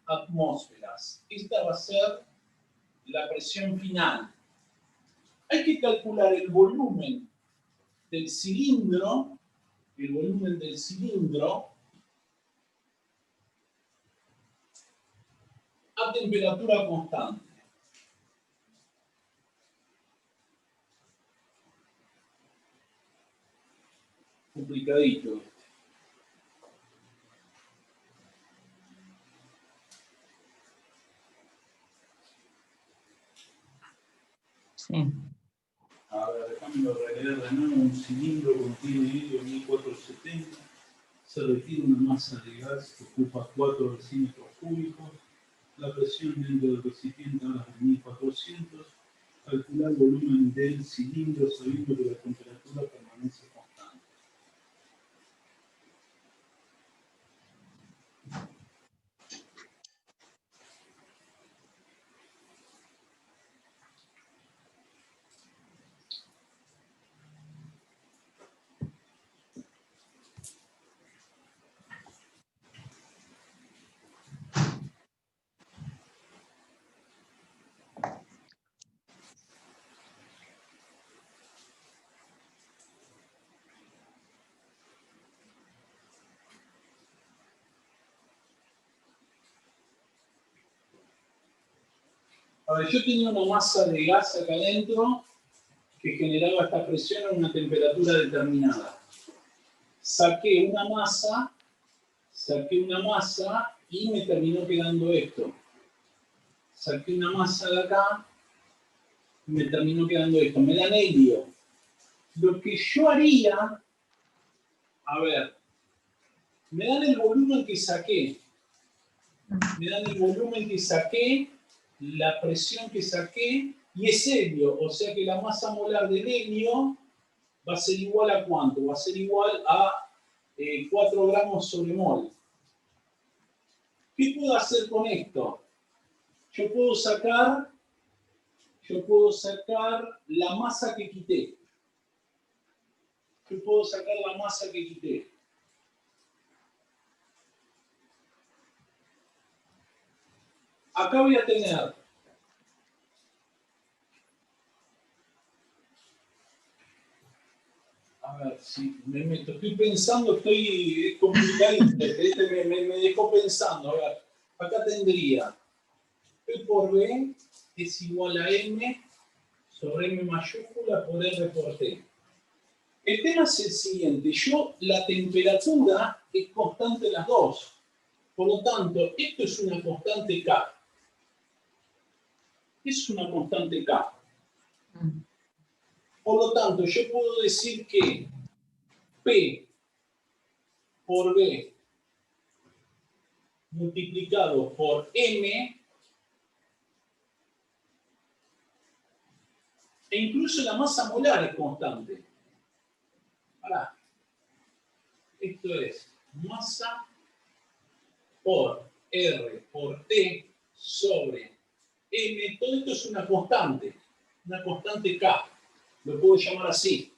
atmósferas. Esta va a ser la presión final. Hay que calcular el volumen del cilindro, a temperatura constante. Complicadito. Sí. A ver, déjame releer de nuevo. Un cilindro contiene helio 1470. Se requiere una masa de gas que ocupa 4 decímetros cúbicos. La presión dentro del recipiente ahora es de 1400. Calcular el volumen del cilindro sabiendo que la temperatura permanece constante. A ver, yo tenía una masa de gas acá adentro que generaba esta presión a una temperatura determinada. Saqué una masa y me terminó quedando esto. Saqué una masa de acá y me terminó quedando esto. Me dan helio. Lo que yo haría, a ver, me dan el volumen que saqué. La presión que saqué, y es helio, o sea que la masa molar del helio va a ser igual a ¿cuánto? Va a ser igual a 4 gramos sobre mol. ¿Qué puedo hacer con esto? Yo puedo sacar la masa que quité. Acá voy a tener a ver, si me meto, estoy pensando, estoy complicadito, me dejó pensando. A ver, acá tendría P por B es igual a M sobre M mayúscula por R por T. El tema es el siguiente, la temperatura es constante en las dos. Por lo tanto, esto es una constante K. Por lo tanto, yo puedo decir que P por B multiplicado por M, e incluso la masa molar es constante. Ahora, esto es masa por R por T sobre M. Todo esto es una constante K. Lo puedo llamar así.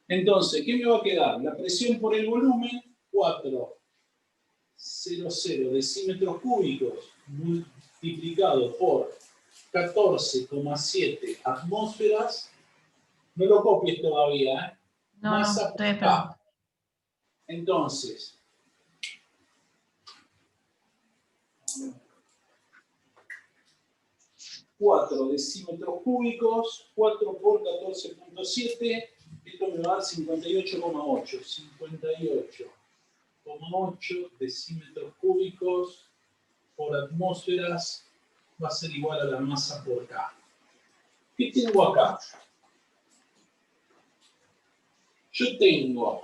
Entonces, ¿qué me va a quedar? La presión por el volumen, 400 decímetros cúbicos multiplicado por 14,7 atmósferas. No lo copies todavía, ¿eh? No, Masa estoy por esperando. K. Entonces, 4 decímetros cúbicos, 4 por 14,7, esto me va a dar 58,8. 58,8 decímetros cúbicos por atmósferas va a ser igual a la masa por K. ¿Qué tengo acá? Yo tengo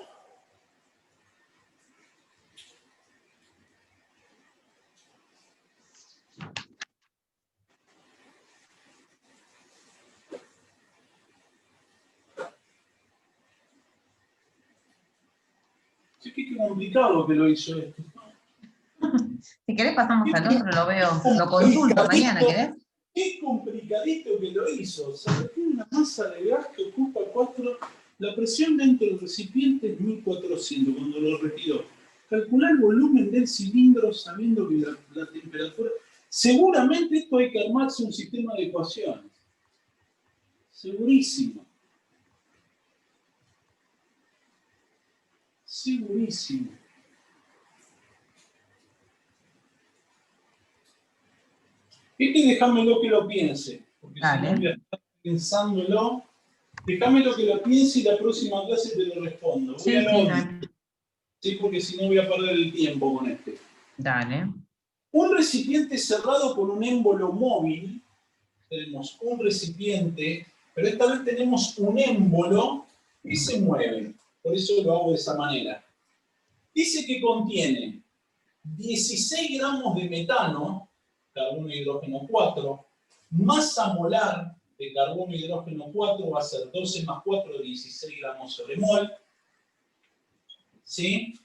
Sí, qué complicado que lo hizo este. Si querés pasamos al otro, lo veo, lo consulto mañana, ¿querés? Qué complicadito que lo hizo. O sea, tiene una masa de gas que ocupa 4. La presión dentro del recipiente es 1400 cuando lo retiró. Calcular el volumen del cilindro sabiendo que la temperatura. Seguramente esto hay que armarse un sistema de ecuaciones. Segurísimo. Segurísimo. Este déjamelo que lo piense, porque si no voy a estar pensándolo. Déjamelo que lo piense y la próxima clase te lo respondo. Voy a sí, porque si no voy a perder el tiempo con este. Dale. Un recipiente cerrado con un émbolo móvil. Tenemos un recipiente, pero esta vez tenemos un émbolo que se mueve. Por eso lo hago de esa manera. Dice que contiene 16 gramos de metano, carbono e hidrógeno 4, masa molar de carbono e hidrógeno 4 va a ser 12 más 4, 16 gramos sobre mol. ¿Sí?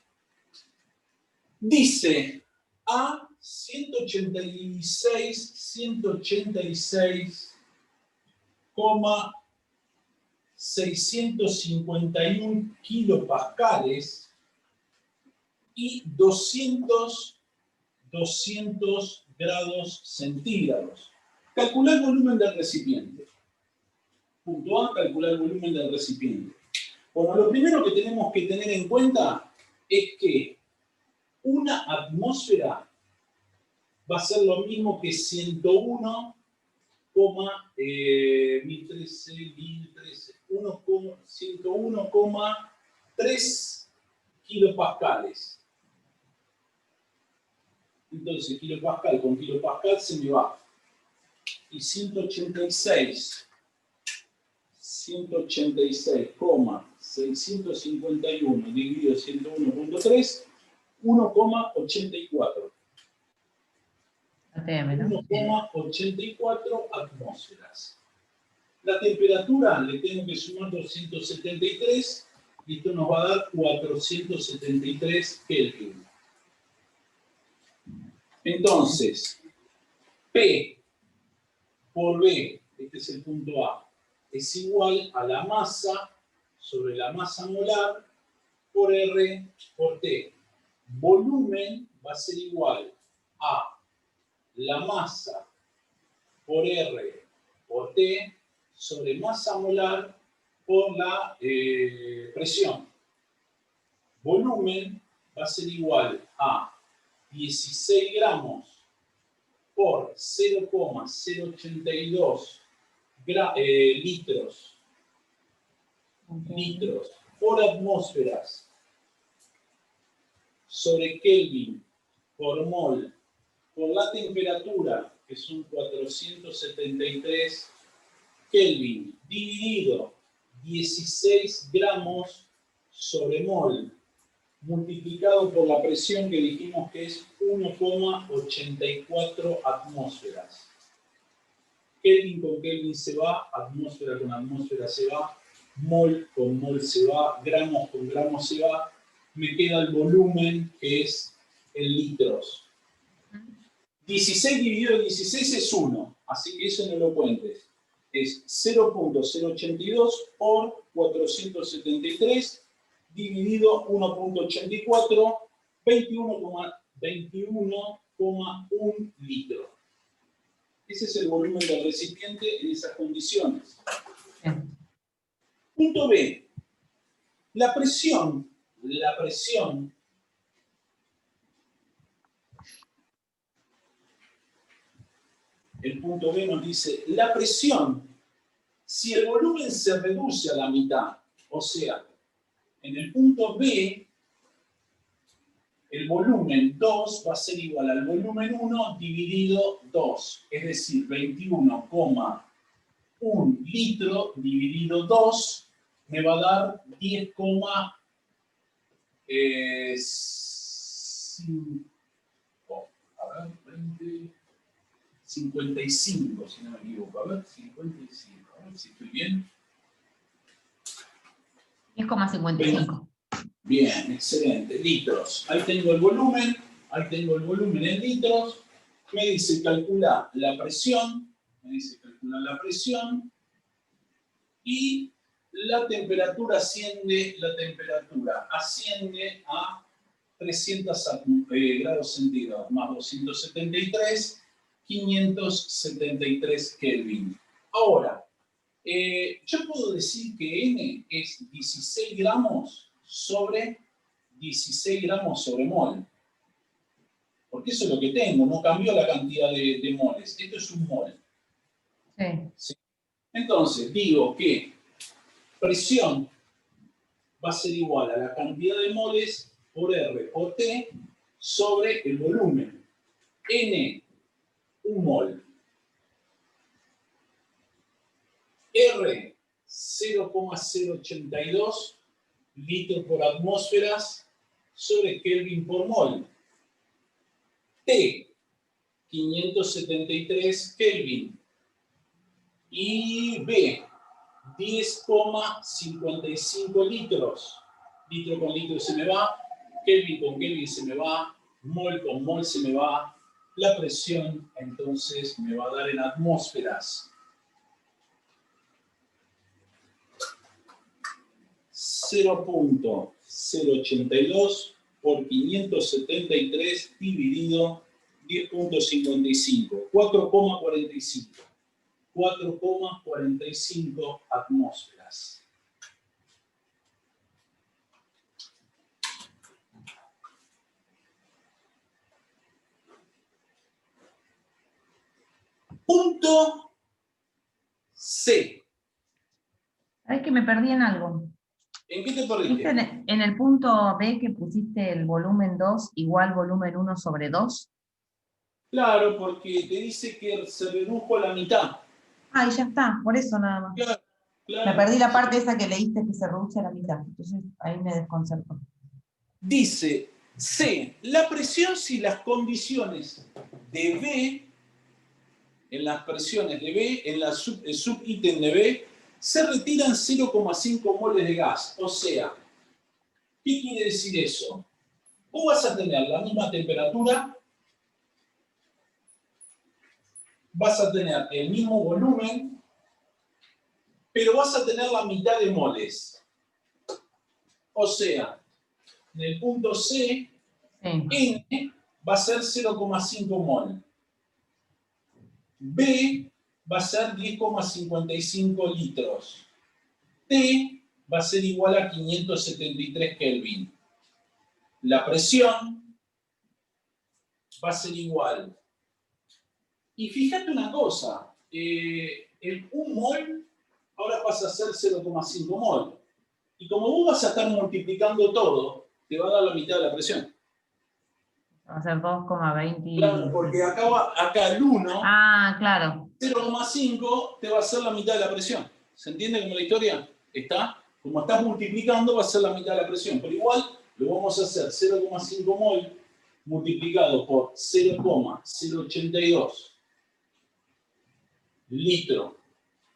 Dice a 186,651 kilopascales y 200 grados centígrados. Calcular el volumen del recipiente. Punto A, calcular el volumen del recipiente. Bueno, lo primero que tenemos que tener en cuenta es que una atmósfera va a ser lo mismo que 101,3 kilopascales. Entonces, kilopascal con kilopascal se me va. Y 186,651 dividido 101.3, 1,84. 1,84 atmósferas. La temperatura le tengo que sumar 273 y esto nos va a dar 473 Kelvin. Entonces, P por B, este es el punto A, es igual a la masa sobre la masa molar por R por T. Volumen va a ser igual a la masa por R por T sobre masa molar por la presión. Volumen va a ser igual a 16 gramos por 0,082 litros por atmósferas sobre Kelvin por mol por la temperatura, que son 473 Kelvin, dividido 16 gramos sobre mol, multiplicado por la presión que dijimos que es 1,84 atmósferas. Kelvin con Kelvin se va, atmósfera con atmósfera se va, mol con mol se va, gramos con gramos se va, me queda el volumen que es en litros. 16 dividido 16 es 1, así que eso no lo cuentes. Es 0.082 por 473 dividido 1.84, 21,1 litros. Ese es el volumen del recipiente en esas condiciones. Punto B. La presión. El punto B nos dice, la presión, si el volumen se reduce a la mitad, o sea, en el punto B, el volumen 2 va a ser igual al volumen 1 dividido 2, es decir, 21,1 litro dividido 2 me va a dar 55, si no me equivoco. A ver, 55. A ver si estoy bien. 10,55. Bien, excelente. Litros. Ahí tengo el volumen en litros. Me dice calcula la presión. Y la temperatura asciende a 300 grados centígrados más 273, 573 Kelvin. Ahora, yo puedo decir que N es 16 gramos sobre mol. Porque eso es lo que tengo, no cambió la cantidad de moles. Esto es un mol. Sí. ¿Sí? Entonces, digo que presión va a ser igual a la cantidad de moles por R por T sobre el volumen. N, un mol. R, 0,082 litros por atmósferas sobre Kelvin por mol. T, 573 Kelvin. Y B, 10,55 litros. Litro con litro se me va, Kelvin con Kelvin se me va, mol con mol se me va. La presión entonces me va a dar en atmósferas. 0,082 por 573 dividido 10,55. 4,45. 4,45 atmósferas. Punto C. ¿Sabes que me perdí en algo? ¿En qué te perdiste? ¿Viste en el punto B que pusiste el volumen 2 igual volumen 1 sobre 2? Claro, porque te dice que se redujo a la mitad. Ah, y ya está, por eso nada más. Claro, claro. Me perdí la parte esa que leíste que se reduce a la mitad, entonces ahí me desconcertó. Dice C, la presión si las condiciones de B, en las presiones de B, en el subítem de B, se retiran 0,5 moles de gas. O sea, ¿qué quiere decir eso? Vos vas a tener la misma temperatura, vas a tener el mismo volumen, pero vas a tener la mitad de moles. O sea, en el punto C, N va a ser 0,5 mol. B va a ser 10,55 litros. T va a ser igual a 573 Kelvin. La presión va a ser igual. Y fíjate una cosa, el 1 mol ahora pasa a ser 0,5 mol. Y como vos vas a estar multiplicando todo, te va a dar la mitad de la presión. Va a ser 2,20. Claro, porque acá el 1, claro. 0,5 te va a ser la mitad de la presión. ¿Se entiende cómo la historia está? Como estás multiplicando, va a ser la mitad de la presión. Pero igual lo vamos a hacer 0,5 mol multiplicado por 0,082 litro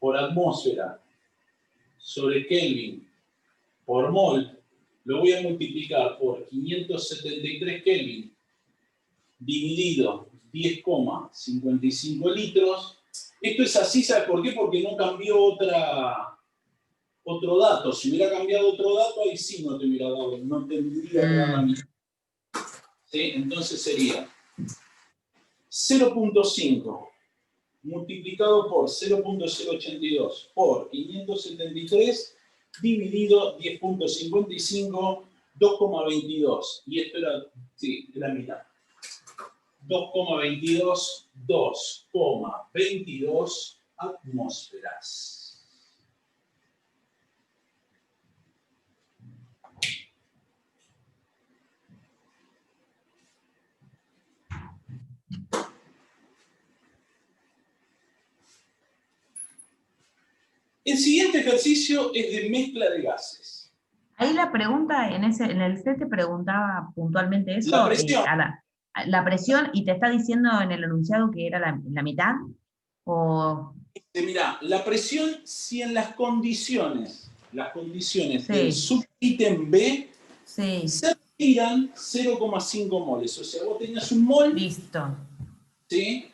por atmósfera sobre Kelvin por mol. Lo voy a multiplicar por 573 Kelvin dividido 10,55 litros. Esto es así, ¿sabes por qué? Porque no cambió otro dato. Si hubiera cambiado otro dato, ahí sí no te hubiera dado, no tendría que dar la mitad. ¿Sí? Entonces sería 0,5 multiplicado por 0,082 por 573 dividido 10,55, 2,22. Y esto era, sí, la mitad. 2,22 atmósferas. El siguiente ejercicio es de mezcla de gases. Ahí la pregunta, en el C te preguntaba puntualmente eso. La presión. La presión, y te está diciendo en el enunciado que era la mitad, o... Mirá, la presión, si en las condiciones del subítem B Sí. Se retiran 0,5 moles. O sea, vos tenías un mol. Listo. ¿Sí?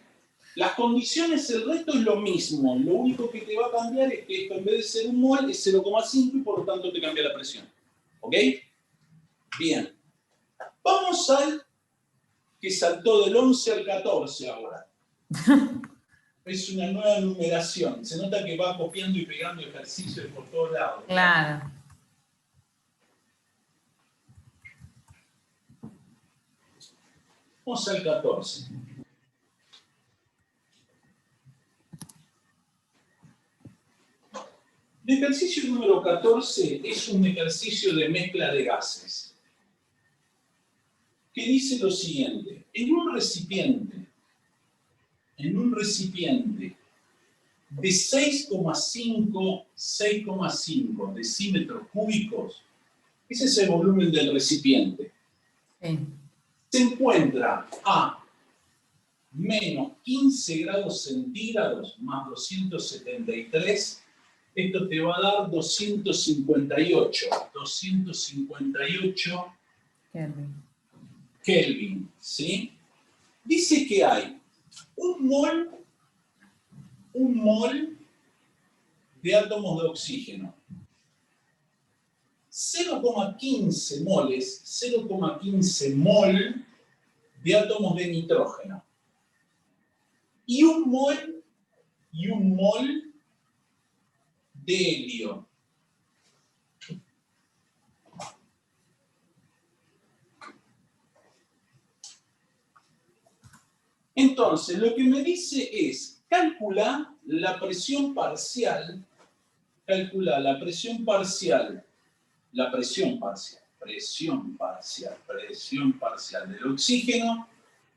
Las condiciones, el resto es lo mismo. Lo único que te va a cambiar es que esto en vez de ser un mol es 0,5 y por lo tanto te cambia la presión. ¿Ok? Bien. Vamos al que saltó del 11 al 14 ahora. Es una nueva numeración. Se nota que va copiando y pegando ejercicios por todos lados. Claro. Vamos al 14. El ejercicio número 14 es un ejercicio de mezcla de gases, que dice lo siguiente: en un recipiente de 6,5 decímetros cúbicos, ese es el volumen del recipiente, Sí. se encuentra a menos 15 grados centígrados más 273, esto te va a dar 258 Kelvin, ¿sí? Dice que hay un mol de átomos de oxígeno, 0,15 mol de átomos de nitrógeno y un mol de helio. Entonces, lo que me dice es, calcula la presión parcial del oxígeno,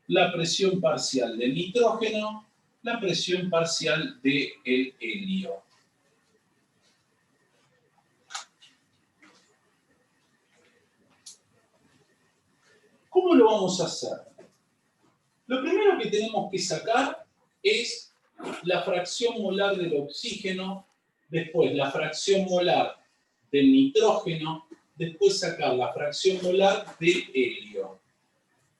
la presión parcial del nitrógeno, la presión parcial del helio. ¿Cómo lo vamos a hacer? Lo primero que tenemos que sacar es la fracción molar del oxígeno, después la fracción molar del nitrógeno, después sacar la fracción molar de helio.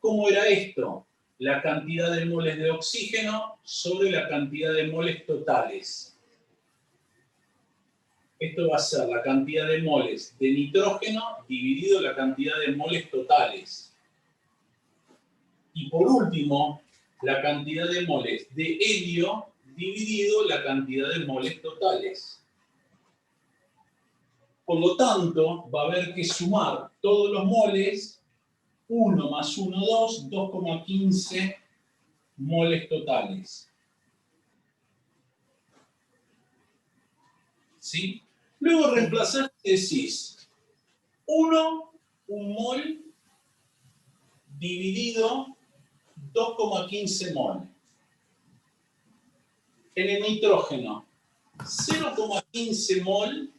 ¿Cómo era esto? La cantidad de moles de oxígeno sobre la cantidad de moles totales. Esto va a ser la cantidad de moles de nitrógeno dividido la cantidad de moles totales. Y por último, la cantidad de moles de helio dividido la cantidad de moles totales. Por lo tanto, va a haber que sumar todos los moles, 1 más 1, 2, 2,15 moles totales. ¿Sí? Luego reemplazar y decís, un mol dividido 2,15 mol. En el nitrógeno, 0,15 mol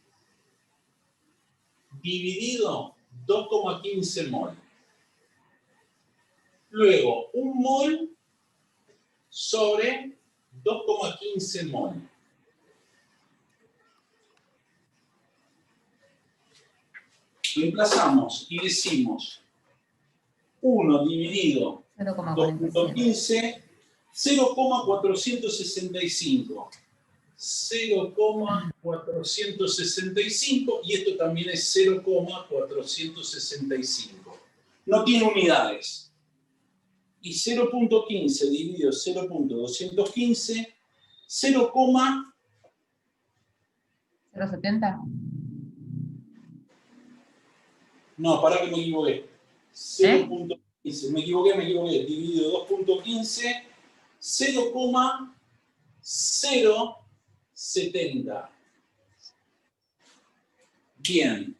dividido 2,15 mol. Luego, un mol sobre 2,15 mol. Reemplazamos y decimos 1 dividido 2,15, 0,465. 0,465 y esto también es 0,465. No tiene unidades. Y 0,15 dividido 0,215, 0,70. No, pará que me equivoqué. 0,15, me equivoqué, dividido 2,15, 0,070. Bien.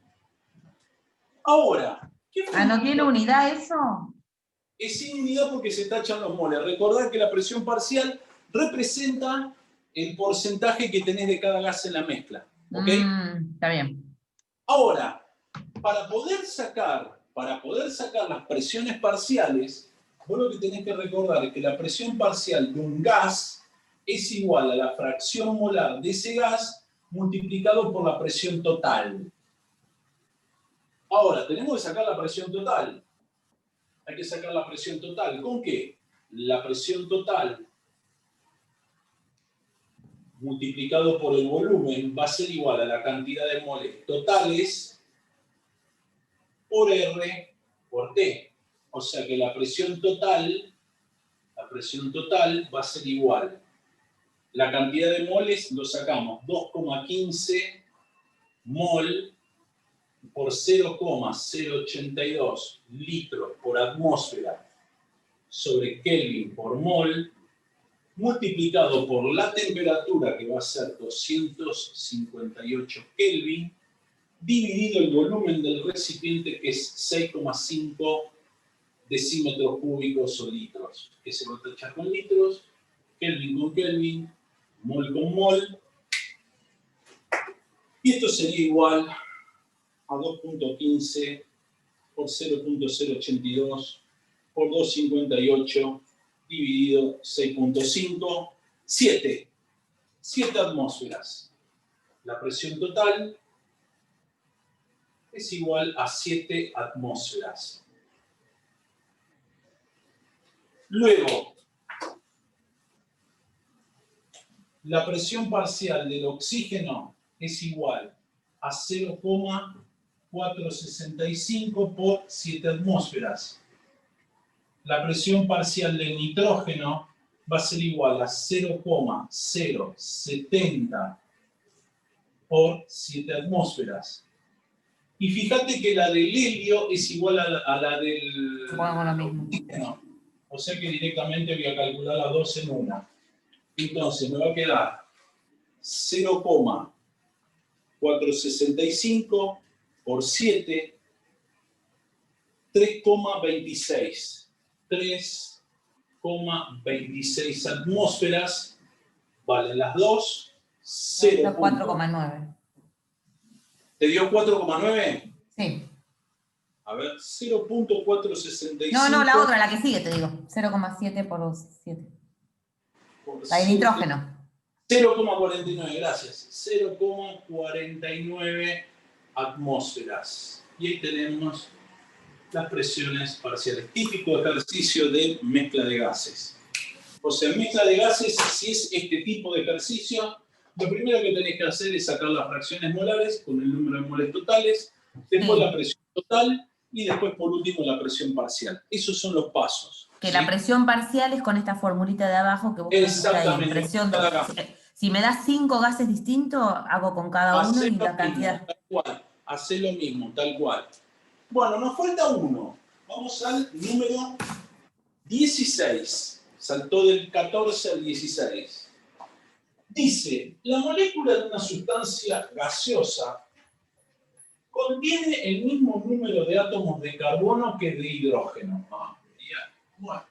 Ahora, ¿qué fue? ¿No tiene unidad eso? Es sin unidad porque se tachan los moles. Recordad que la presión parcial representa el porcentaje que tenés de cada gas en la mezcla. ¿Ok? Está bien. Ahora, para poder sacar las presiones parciales, vos lo que tenés que recordar es que la presión parcial de un gas es igual a la fracción molar de ese gas multiplicado por la presión total. Ahora, tenemos que sacar la presión total. Hay que sacar la presión total. ¿Con qué? La presión total multiplicado por el volumen va a ser igual a la cantidad de moles totales por R por T. O sea que la presión total va a ser igual. La cantidad de moles lo sacamos 2,15 mol por 0,082 litros por atmósfera sobre Kelvin por mol, multiplicado por la temperatura, que va a ser 258 Kelvin, dividido el volumen del recipiente, que es 6,5 decímetros cúbicos o litros, que se va a tachar con litros, Kelvin con Kelvin, mol con mol, y esto sería igual a 2,15 por 0,082 por 258 dividido 6,5, 7 atmósferas. La presión total es igual a 7 atmósferas. Luego, la presión parcial del oxígeno es igual a 0,465 por 7 atmósferas. La presión parcial del nitrógeno va a ser igual a 0,070 por 7 atmósferas. Y fíjate que la del helio es igual a la del oxígeno. O sea que directamente voy a calcular las dos en una. Entonces me va a quedar 0,465 por 7, 3,26. 3,26 atmósferas, valen las dos, 4,9. ¿Te dio 4,9? Sí. A ver, 0,465. No, la otra, la que sigue, te digo. 0,7 por 7. La de nitrógeno. 0,49, gracias. 0,49 atmósferas. Y ahí tenemos las presiones parciales. Típico ejercicio de mezcla de gases. O sea, mezcla de gases, si es este tipo de ejercicio, lo primero que tenés que hacer es sacar las fracciones molares con el número de moles totales, después la presión total y después, por último, la presión parcial. Esos son los pasos. Que ¿sí? La presión parcial es con esta formulita de abajo que vos exactamente. Presión si me das 5 gases distintos, hago con cada uno y la cantidad. Tal cual. Hacé lo mismo, tal cual. Bueno, nos falta uno. Vamos al número 16. Saltó del 14 al 16. Dice, la molécula de una sustancia gaseosa contiene el mismo número de átomos de carbono que de hidrógeno. Bueno,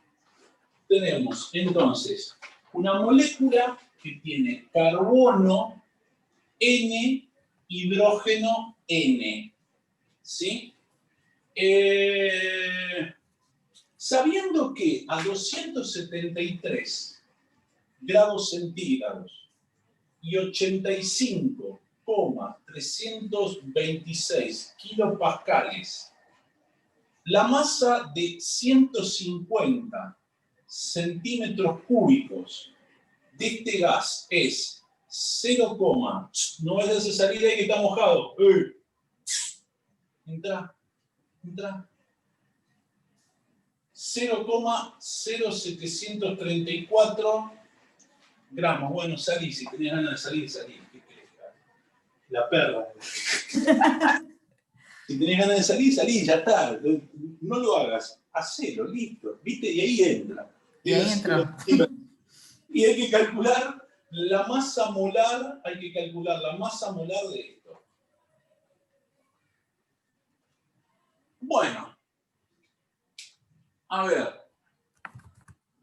tenemos entonces una molécula que tiene carbono N, hidrógeno N. ¿Sí? Sabiendo que a 273 grados centígrados y 85,326 kilopascales, la masa de 150 centímetros cúbicos de este gas es 0, no vayas a salir de ahí que está mojado. Entra. 0,0734 gramos. Bueno, salí, si tenías ganas de salir, salí. ¿Qué querés? La perra. Si tenés ganas de salir, salí, ya está. No lo hagas. Hacelo, listo. ¿Viste? Y ahí entra. Y ahí entra. Y hay que calcular la masa molar, de esto. Bueno. A ver.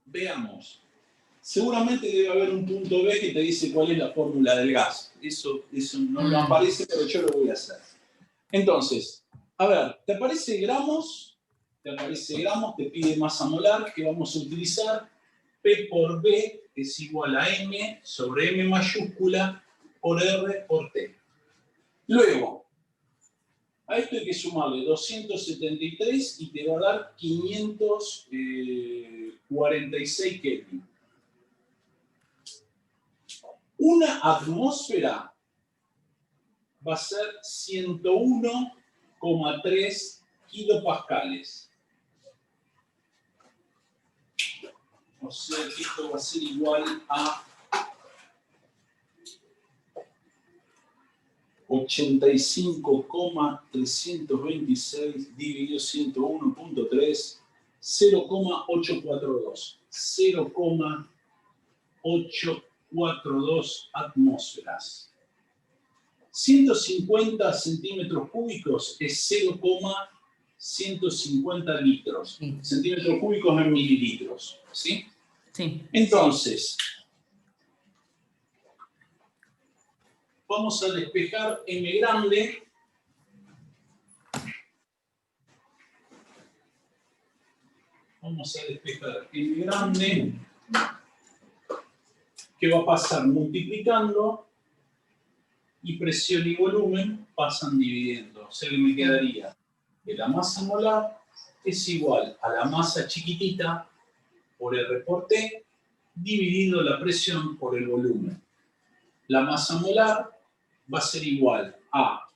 Veamos. Seguramente debe haber un punto B que te dice cuál es la fórmula del gas. Eso no lo aparece, pero yo lo voy a hacer. Entonces, a ver, ¿te aparece gramos? Te pide masa molar, que vamos a utilizar. P por B es igual a M sobre M mayúscula por R por T. Luego, A esto hay que sumarle 273 y te va a dar 546 Kelvin. Una atmósfera va a ser 101,3 kilopascales. O sea que esto va a ser igual a 85,326 dividido 101.3, 0,842. 0,842 atmósferas. 150 centímetros cúbicos es 0,150 litros. Sí. Centímetros cúbicos en mililitros. ¿Sí? Sí. Entonces, vamos a despejar M grande. Vamos a despejar M grande. ¿Qué va a pasar? Multiplicando y presión y volumen pasan dividiendo. O sea que me quedaría que la masa molar es igual a la masa chiquitita por R por T dividido la presión por el volumen. La masa molar va a ser igual a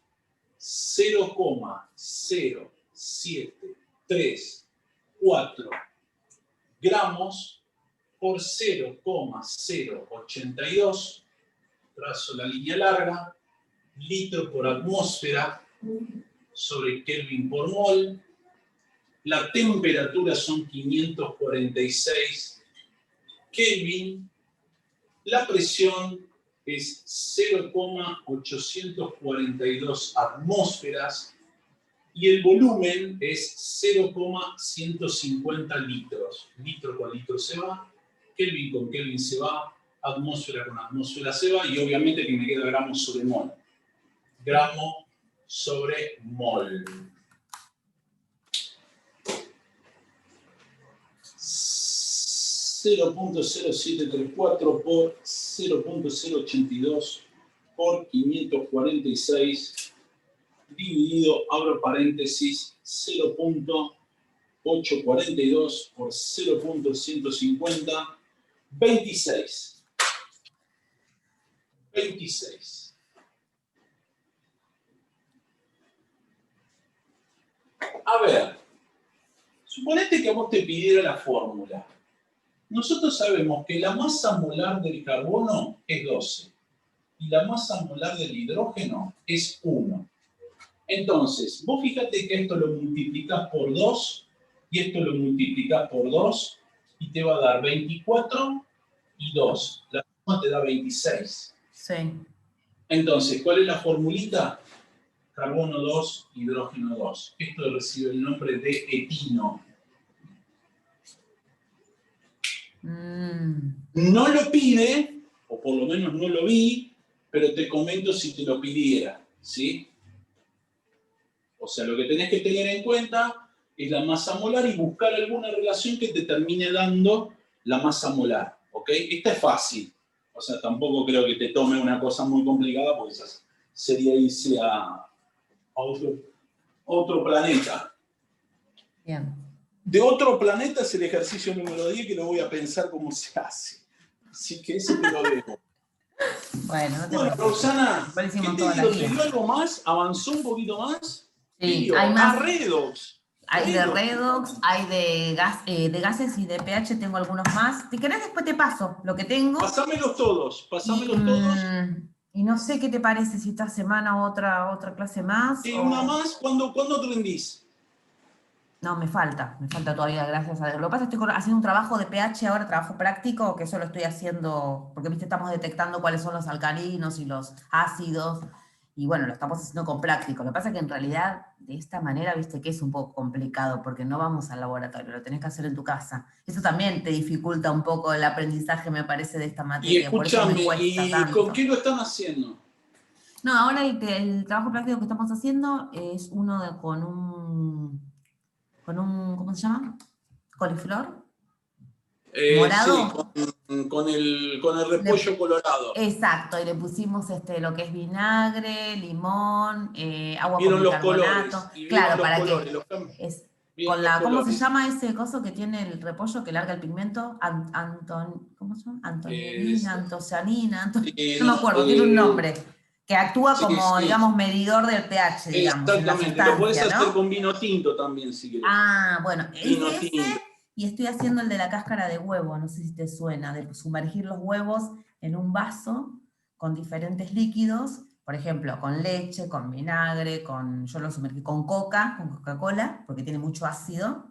0,0734 gramos por 0,082, trazo la línea larga, litro por atmósfera sobre Kelvin por mol. La temperatura son 546 Kelvin. La presión es 0,842 atmósferas y el volumen es 0,150 litros. Litro con litro se va, Kelvin con Kelvin se va, atmósfera con atmósfera se va y obviamente que me queda gramo sobre mol. Gramo sobre mol. 0,0734 por 0,082 por 546 dividido, abro paréntesis, 0,842 por 0,150, 26. 26. A ver, suponete que a vos te pidiera la fórmula. Nosotros sabemos que la masa molar del carbono es 12 y la masa molar del hidrógeno es 1. Entonces, vos fíjate que esto lo multiplicás por 2 y esto lo multiplicás por 2 y te va a dar 24 y 2. La suma te da 26. Sí. Entonces, ¿cuál es la formulita? Carbono 2, hidrógeno 2. Esto recibe el nombre de etino. No lo pide, o por lo menos no lo vi, pero te comento si te lo pidiera, ¿sí? O sea, lo que tenés que tener en cuenta es la masa molar y buscar alguna relación que te termine dando la masa molar, ¿ok? Esta es fácil, o sea, tampoco creo que te tome una cosa muy complicada porque esa sería irse a otro planeta. Bien. De otro planeta es el ejercicio número 10 que lo voy a pensar cómo se hace. Así que ese te lo dejo. Bueno, no te Bueno, Roxana, ¿qué te toda digo? la ¿Te dio algo más? ¿Avanzó un poquito más? Sí, hay más. Redox. Hay de redox, hay de gases y de pH, tengo algunos más. Si querés después te paso lo que tengo. Pasámelos todos, todos. Y no sé qué te parece si esta semana otra clase más. Una más, ¿cuándo te rendís? No, me falta todavía, gracias a Dios. Lo que pasa es que estoy haciendo un trabajo de pH ahora, trabajo práctico, que eso lo estoy haciendo, porque viste, estamos detectando cuáles son los alcalinos y los ácidos, y bueno, lo estamos haciendo con práctico. Lo que pasa es que en realidad, de esta manera, viste que es un poco complicado, porque no vamos al laboratorio, lo tenés que hacer en tu casa. Eso también te dificulta un poco el aprendizaje, me parece, de esta materia. Y escúchame, ¿y tanto. con qué lo están haciendo? No, ahora el trabajo práctico que estamos haciendo es uno con un, ¿cómo se llama? Coliflor. Sí, morado. con el repollo colorado. Exacto, y le pusimos lo que es vinagre, limón, agua con Vieron los bicarbonato. colores, y vieron Claro, los ¿para colores, qué? Es vieron con los ¿cómo se colores. llama ese coso que tiene el repollo que larga el pigmento? ¿Cómo se llama? Antonianina, Es- antocianina, no me no, acuerdo, tiene un nombre, que actúa sí, como, sí, digamos, medidor del pH, digamos, en la exactamente. Lo podés sustancia, hacer ¿no? con vino tinto también, si querés. Ah, bueno, Vino hice ese tinto. y estoy haciendo el de la cáscara de huevo, no sé si te suena, de sumergir los huevos en un vaso con diferentes líquidos, por ejemplo, con leche, con vinagre, yo lo sumergí con Coca-Cola, porque tiene mucho ácido,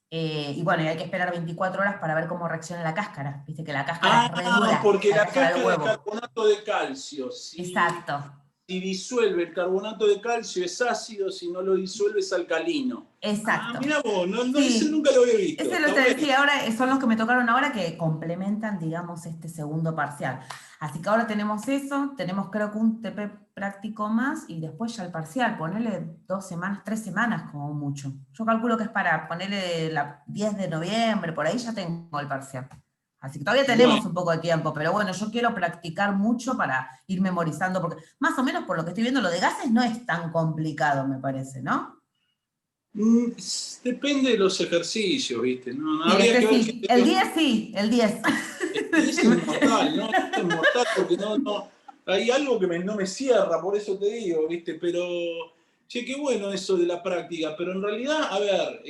y bueno, y hay que esperar 24 horas para ver cómo reacciona la cáscara, viste que la cáscara es re Ah, dura, porque la la cáscara del cáscara es huevo. carbonato de calcio. Exacto, Si disuelve el carbonato de calcio es ácido, si no lo disuelve es alcalino. Ah, exacto. mira vos, ese Sí, nunca lo había visto. ese lo Está te bueno. decía ahora, son los que me tocaron ahora que complementan, digamos, este segundo parcial. Así que ahora tenemos eso, tenemos creo que un TP práctico más y después ya el parcial, ponerle 2 semanas, 3 semanas como mucho. Yo calculo que es para ponerle la 10 de noviembre, por ahí ya tengo el parcial. Así que todavía tenemos Bueno, un poco de tiempo, pero bueno, yo quiero practicar mucho para ir memorizando, porque más o menos por lo que estoy viendo, lo de gases no es tan complicado, me parece, ¿no? depende de los ejercicios, ¿viste? No, no, Sí, habría que ver qué sí. te El dio. 10 sí, el 10. Y ese es mortal, ¿no? Ese es mortal porque no. Hay algo que no me cierra, por eso te digo, ¿viste? Pero, che, qué bueno eso de la práctica. Pero en realidad, a ver,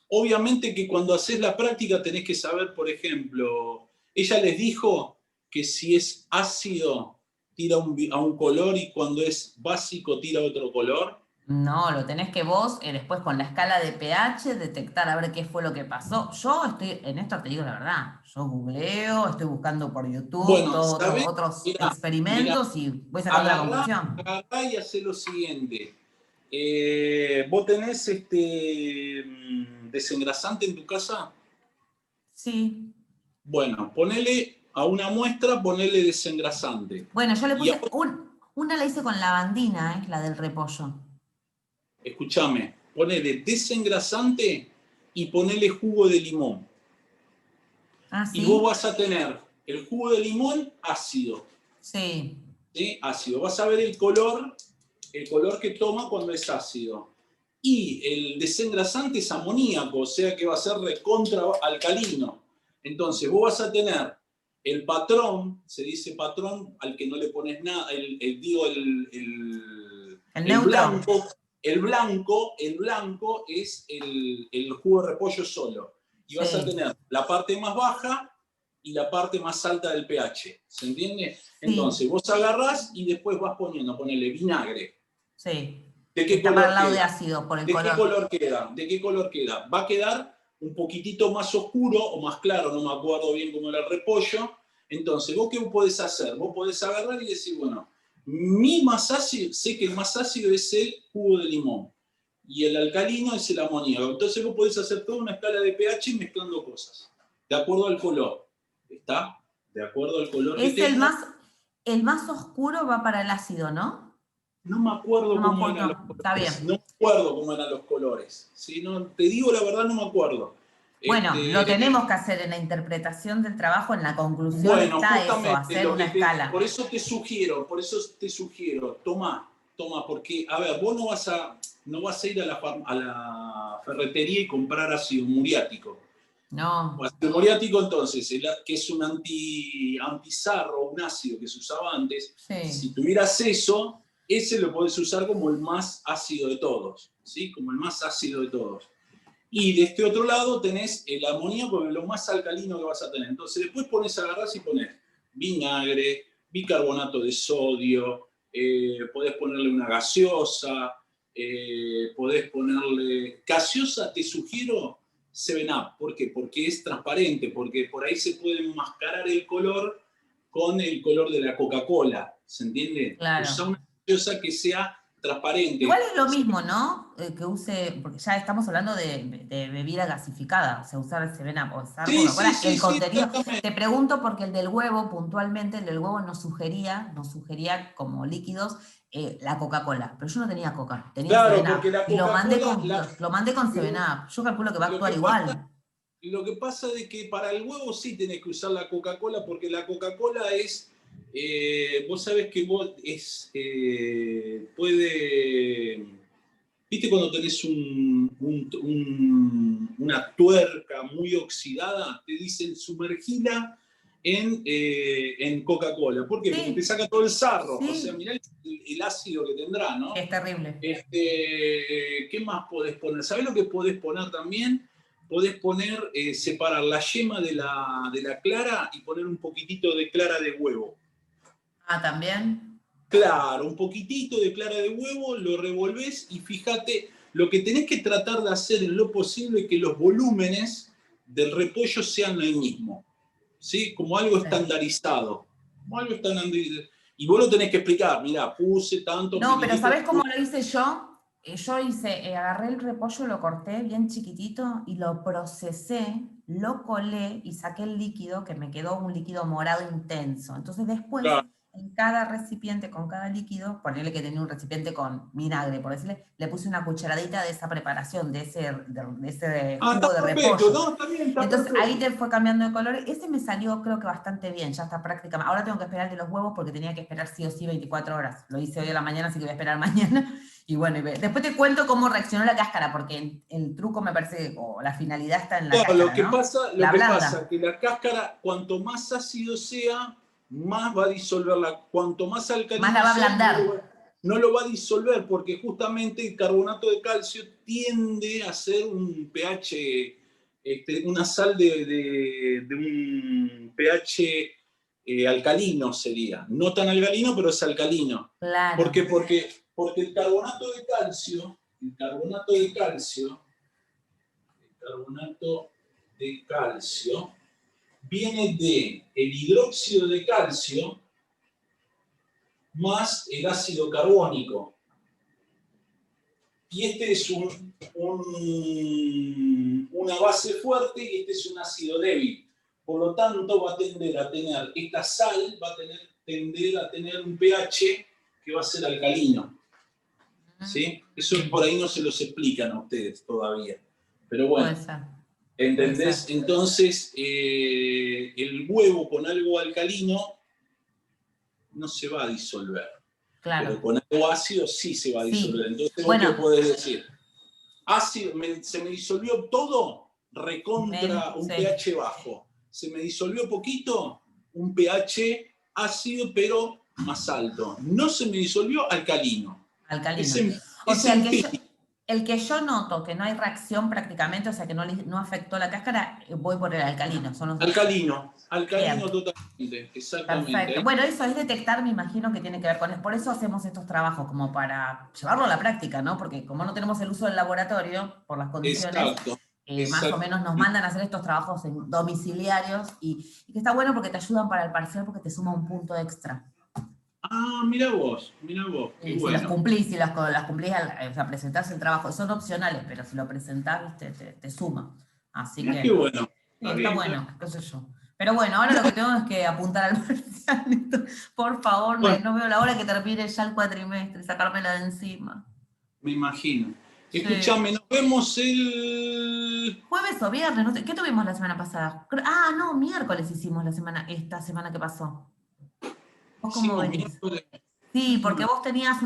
obviamente que cuando haces la práctica tenés que saber, por ejemplo, ella les dijo que si es ácido tira a un color y cuando es básico tira a otro color. No, lo tenés que vos, después con la escala de pH, detectar a ver qué fue lo que pasó. Yo estoy, en esto te digo la verdad, yo googleo, estoy buscando por YouTube, Bueno, todos ¿sabés? otros Mira, experimentos y voy sacando la agarrá, conclusión. agarrá y hacé lo siguiente. ¿Vos tenés desengrasante en tu casa? Sí. Bueno, ponele a una muestra, ponele desengrasante. Bueno, yo le Y puse, ahora, una la hice con lavandina, la del repollo. escúchame, ponele desengrasante y ponele jugo de limón. Ah, Y vos ¿sí? vas a tener el jugo de limón ácido, Sí, ¿sí? Ácido. Vas a ver el color que toma cuando es ácido. Y el desengrasante es amoníaco, o sea que va a ser recontra alcalino. Entonces vos vas a tener el patrón, se dice patrón al que no le pones nada, digo el el neutro. blanco, el blanco es el jugo de repollo solo. Y vas a Sí, tener la parte más baja y la parte más alta del pH. ¿Se entiende? sí, Entonces vos agarrás y después vas ponele vinagre. sí. ¿De Que qué está para el color lado de queda? ácido, por el ¿De qué color. color queda? ¿De qué color queda? Va a quedar un poquitito más oscuro o más claro, no me acuerdo bien cómo era el repollo. Entonces, ¿vos qué podés hacer? Vos podés agarrar y decir, bueno, mi más ácido, sé que el más ácido es el jugo de limón y el alcalino es el amoníaco. Entonces vos podés hacer toda una escala de pH mezclando cosas, de acuerdo al color. ¿Está? De acuerdo al color que Es tenga. el más oscuro va para el ácido, ¿no? No me acuerdo No me cómo eran los acuerdo, está colores. No bien. me acuerdo cómo eran los colores. ¿Sí? No, te digo la verdad, no me acuerdo. Bueno, lo Este, tenemos que hacer en la interpretación del trabajo, en la conclusión bueno, está eso, justamente hacer una por escala. eso te sugiero, toma, porque, a ver, vos no vas a ir a la ferretería y comprar ácido muriático. No, Ácido muriático, entonces, que es un antisarro, un ácido que se usaba antes, si sí, tuvieras eso, ese lo podés usar como el más ácido de todos, ¿sí? Como el más ácido de todos. Y de este otro lado tenés el amoníaco, que es lo más alcalino que vas a tener. Entonces después agarrás y pones vinagre, bicarbonato de sodio, podés ponerle una gaseosa, podés ponerle... Gaseosa, te sugiero 7-Up. ¿Por qué? Porque es transparente, porque por ahí se puede enmascarar el color con el color de la Coca-Cola, ¿se entiende? Usa claro. una gaseosa que sea Igual transparente. es lo mismo, ¿no? Que use, porque ya estamos hablando de bebida gasificada, o sea, usar el 7-Up o usar Sí, sí, Coca-Cola, sí, el sí, contenido. exactamente. Te pregunto porque el del huevo, puntualmente, el del huevo nos sugería como líquidos la Coca-Cola, pero yo no tenía Coca, tenía Claro, 7-Up porque la y lo mandé Coca-Cola, con, lo mandé con 7-Up. Yo calculo que va a lo actuar que pasa, igual. Lo que pasa es que para el huevo sí tenés que usar la Coca-Cola, porque la Coca-Cola es, vos sabés que puede, viste cuando tenés una tuerca muy oxidada, te dicen sumergila en Coca-Cola. ¿Por qué? Porque te Sí, saca todo el sarro, o sea, sí. mirá el ácido que tendrá, ¿no? Es terrible. ¿Qué más podés poner? ¿Sabés lo que podés poner también? Podés poner, separar la yema de la clara y poner un poquitito de clara de huevo. Ah, también. Claro, un poquitito de clara de huevo, lo revolvés y fíjate, lo que tenés que tratar de hacer en lo posible es que los volúmenes del repollo sean el mismo, ¿sí? Como algo Sí. estandarizado. Como algo estandarizado. Y vos lo tenés que explicar, mirá, puse tantos No, pero mililitros. ¿sabés cómo lo hice yo? Yo hice, agarré el repollo, lo corté bien chiquitito y lo procesé, lo colé y saqué el líquido, que me quedó un líquido morado intenso. Entonces después, Claro. en cada recipiente con cada líquido, ponerle que tenía un recipiente con vinagre, por decirle, le puse una cucharadita de esa preparación, de ese Ah, jugo está de perfecto, repollo. no, está bien, está Entonces ahí perfecto. te fue cambiando de color. Ese me salió creo que bastante bien, ya está prácticamente. Ahora tengo que esperar de los huevos porque tenía que esperar sí o sí 24 horas. Lo hice hoy a la mañana, así que voy a esperar mañana. Y bueno, después te cuento cómo reaccionó la cáscara, porque el truco me parece, o la finalidad está en la Claro, cáscara, ¿no? lo La que pasa blanda. que la cáscara, cuanto más ácido sea, más va a disolverla. Cuanto más Más la alcalino va a sea, ablandar. no lo va a disolver, porque justamente el carbonato de calcio tiende a ser un pH, una sal de un pH alcalino sería. No tan alcalino, pero es alcalino. ¿Por qué? Claro. Porque el carbonato de calcio carbonato de calcio viene de el hidróxido de calcio más el ácido carbónico. Y este es una base fuerte y este es un ácido débil. Por lo tanto, va a tender a tener, esta sal va a tender a tener un pH que va a ser alcalino. ¿Sí? Eso por ahí no se los explican a ustedes todavía. Pero Puede bueno. ser. Puede ser. ¿Entendés? Entonces, el huevo con algo alcalino no se va a disolver, pero Claro. con algo ácido sí se va a disolver. Sí. Entonces, ¿vos qué Bueno, podés decir? Ácido, se me disolvió todo, recontra un sí, pH bajo. Se me disolvió poquito, un pH ácido, pero más alto. No se me disolvió, alcalino. alcalino. O Es sea, empírico. el que yo noto que no hay reacción prácticamente, o sea, que no afectó la cáscara, voy por el alcalino. Son los... Alcalino Bien. totalmente, exactamente. Perfecto. Bueno, eso es detectar, me imagino que tiene que ver con eso. Por eso hacemos estos trabajos, como para llevarlo a la práctica, ¿no? Porque como no tenemos el uso del laboratorio, por las condiciones, Exacto, más o exacto. menos nos mandan a hacer estos trabajos domiciliarios y que está bueno porque te ayudan para el parcial porque te suma un punto extra. Ah, mira vos, qué Y si los bueno. cumplís, si las cumplís, o sea, presentás el trabajo, son opcionales, pero si lo presentás, te suma. Así Mirá qué que, bueno. sí, Está está bien, está bueno, bien. qué sé yo. Pero bueno, ahora lo que tengo es que apuntar al parcial. Por favor, Bueno, no veo la hora que termine ya el cuatrimestre, sacármela de encima. me imagino. Sí. Escuchame, nos vemos el Jueves o viernes, no sé, ¿qué tuvimos la semana pasada? Ah, no, miércoles hicimos esta semana que pasó. ¿Vos cómo hicimos venís? miércoles. Sí, No porque me- vos tenías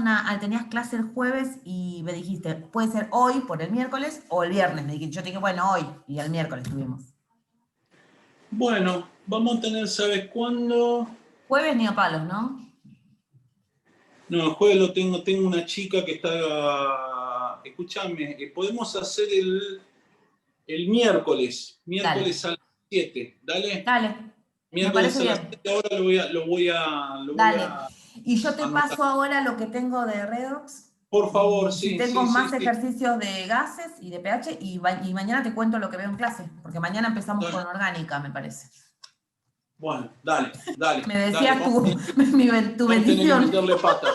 clase el jueves y me dijiste, puede ser hoy por el miércoles o el viernes. Yo te dije, bueno, hoy y el miércoles tuvimos. Bueno, vamos a tener, ¿sabes cuándo? Jueves ni a palos, ¿no? No, el jueves tengo una chica que está. Escúchame, podemos hacer el miércoles, Dale, miércoles a las 7, ¿dale? dale, me Miércoles parece a las bien. 7 ahora lo voy a Dale. Y yo te anotar. paso ahora lo que tengo de redox Por favor, y si sí, tengo sí, sí, más sí. ejercicios de gases y de pH y mañana te cuento lo que veo en clase, porque mañana empezamos con orgánica, me parece. Bueno, dale, dale, Me dale. decías Vamos, tu vamos a tener que bendición. meterle pata.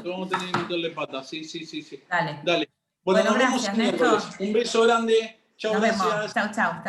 Vamos a tener que meterle pata, sí, sí, sí, sí. Dale. Dale. Bueno, Bueno, nos vemos gracias, el miércoles. Néstor. Un beso grande. Chao, Nos vemos. gracias. Chau, chau. Hasta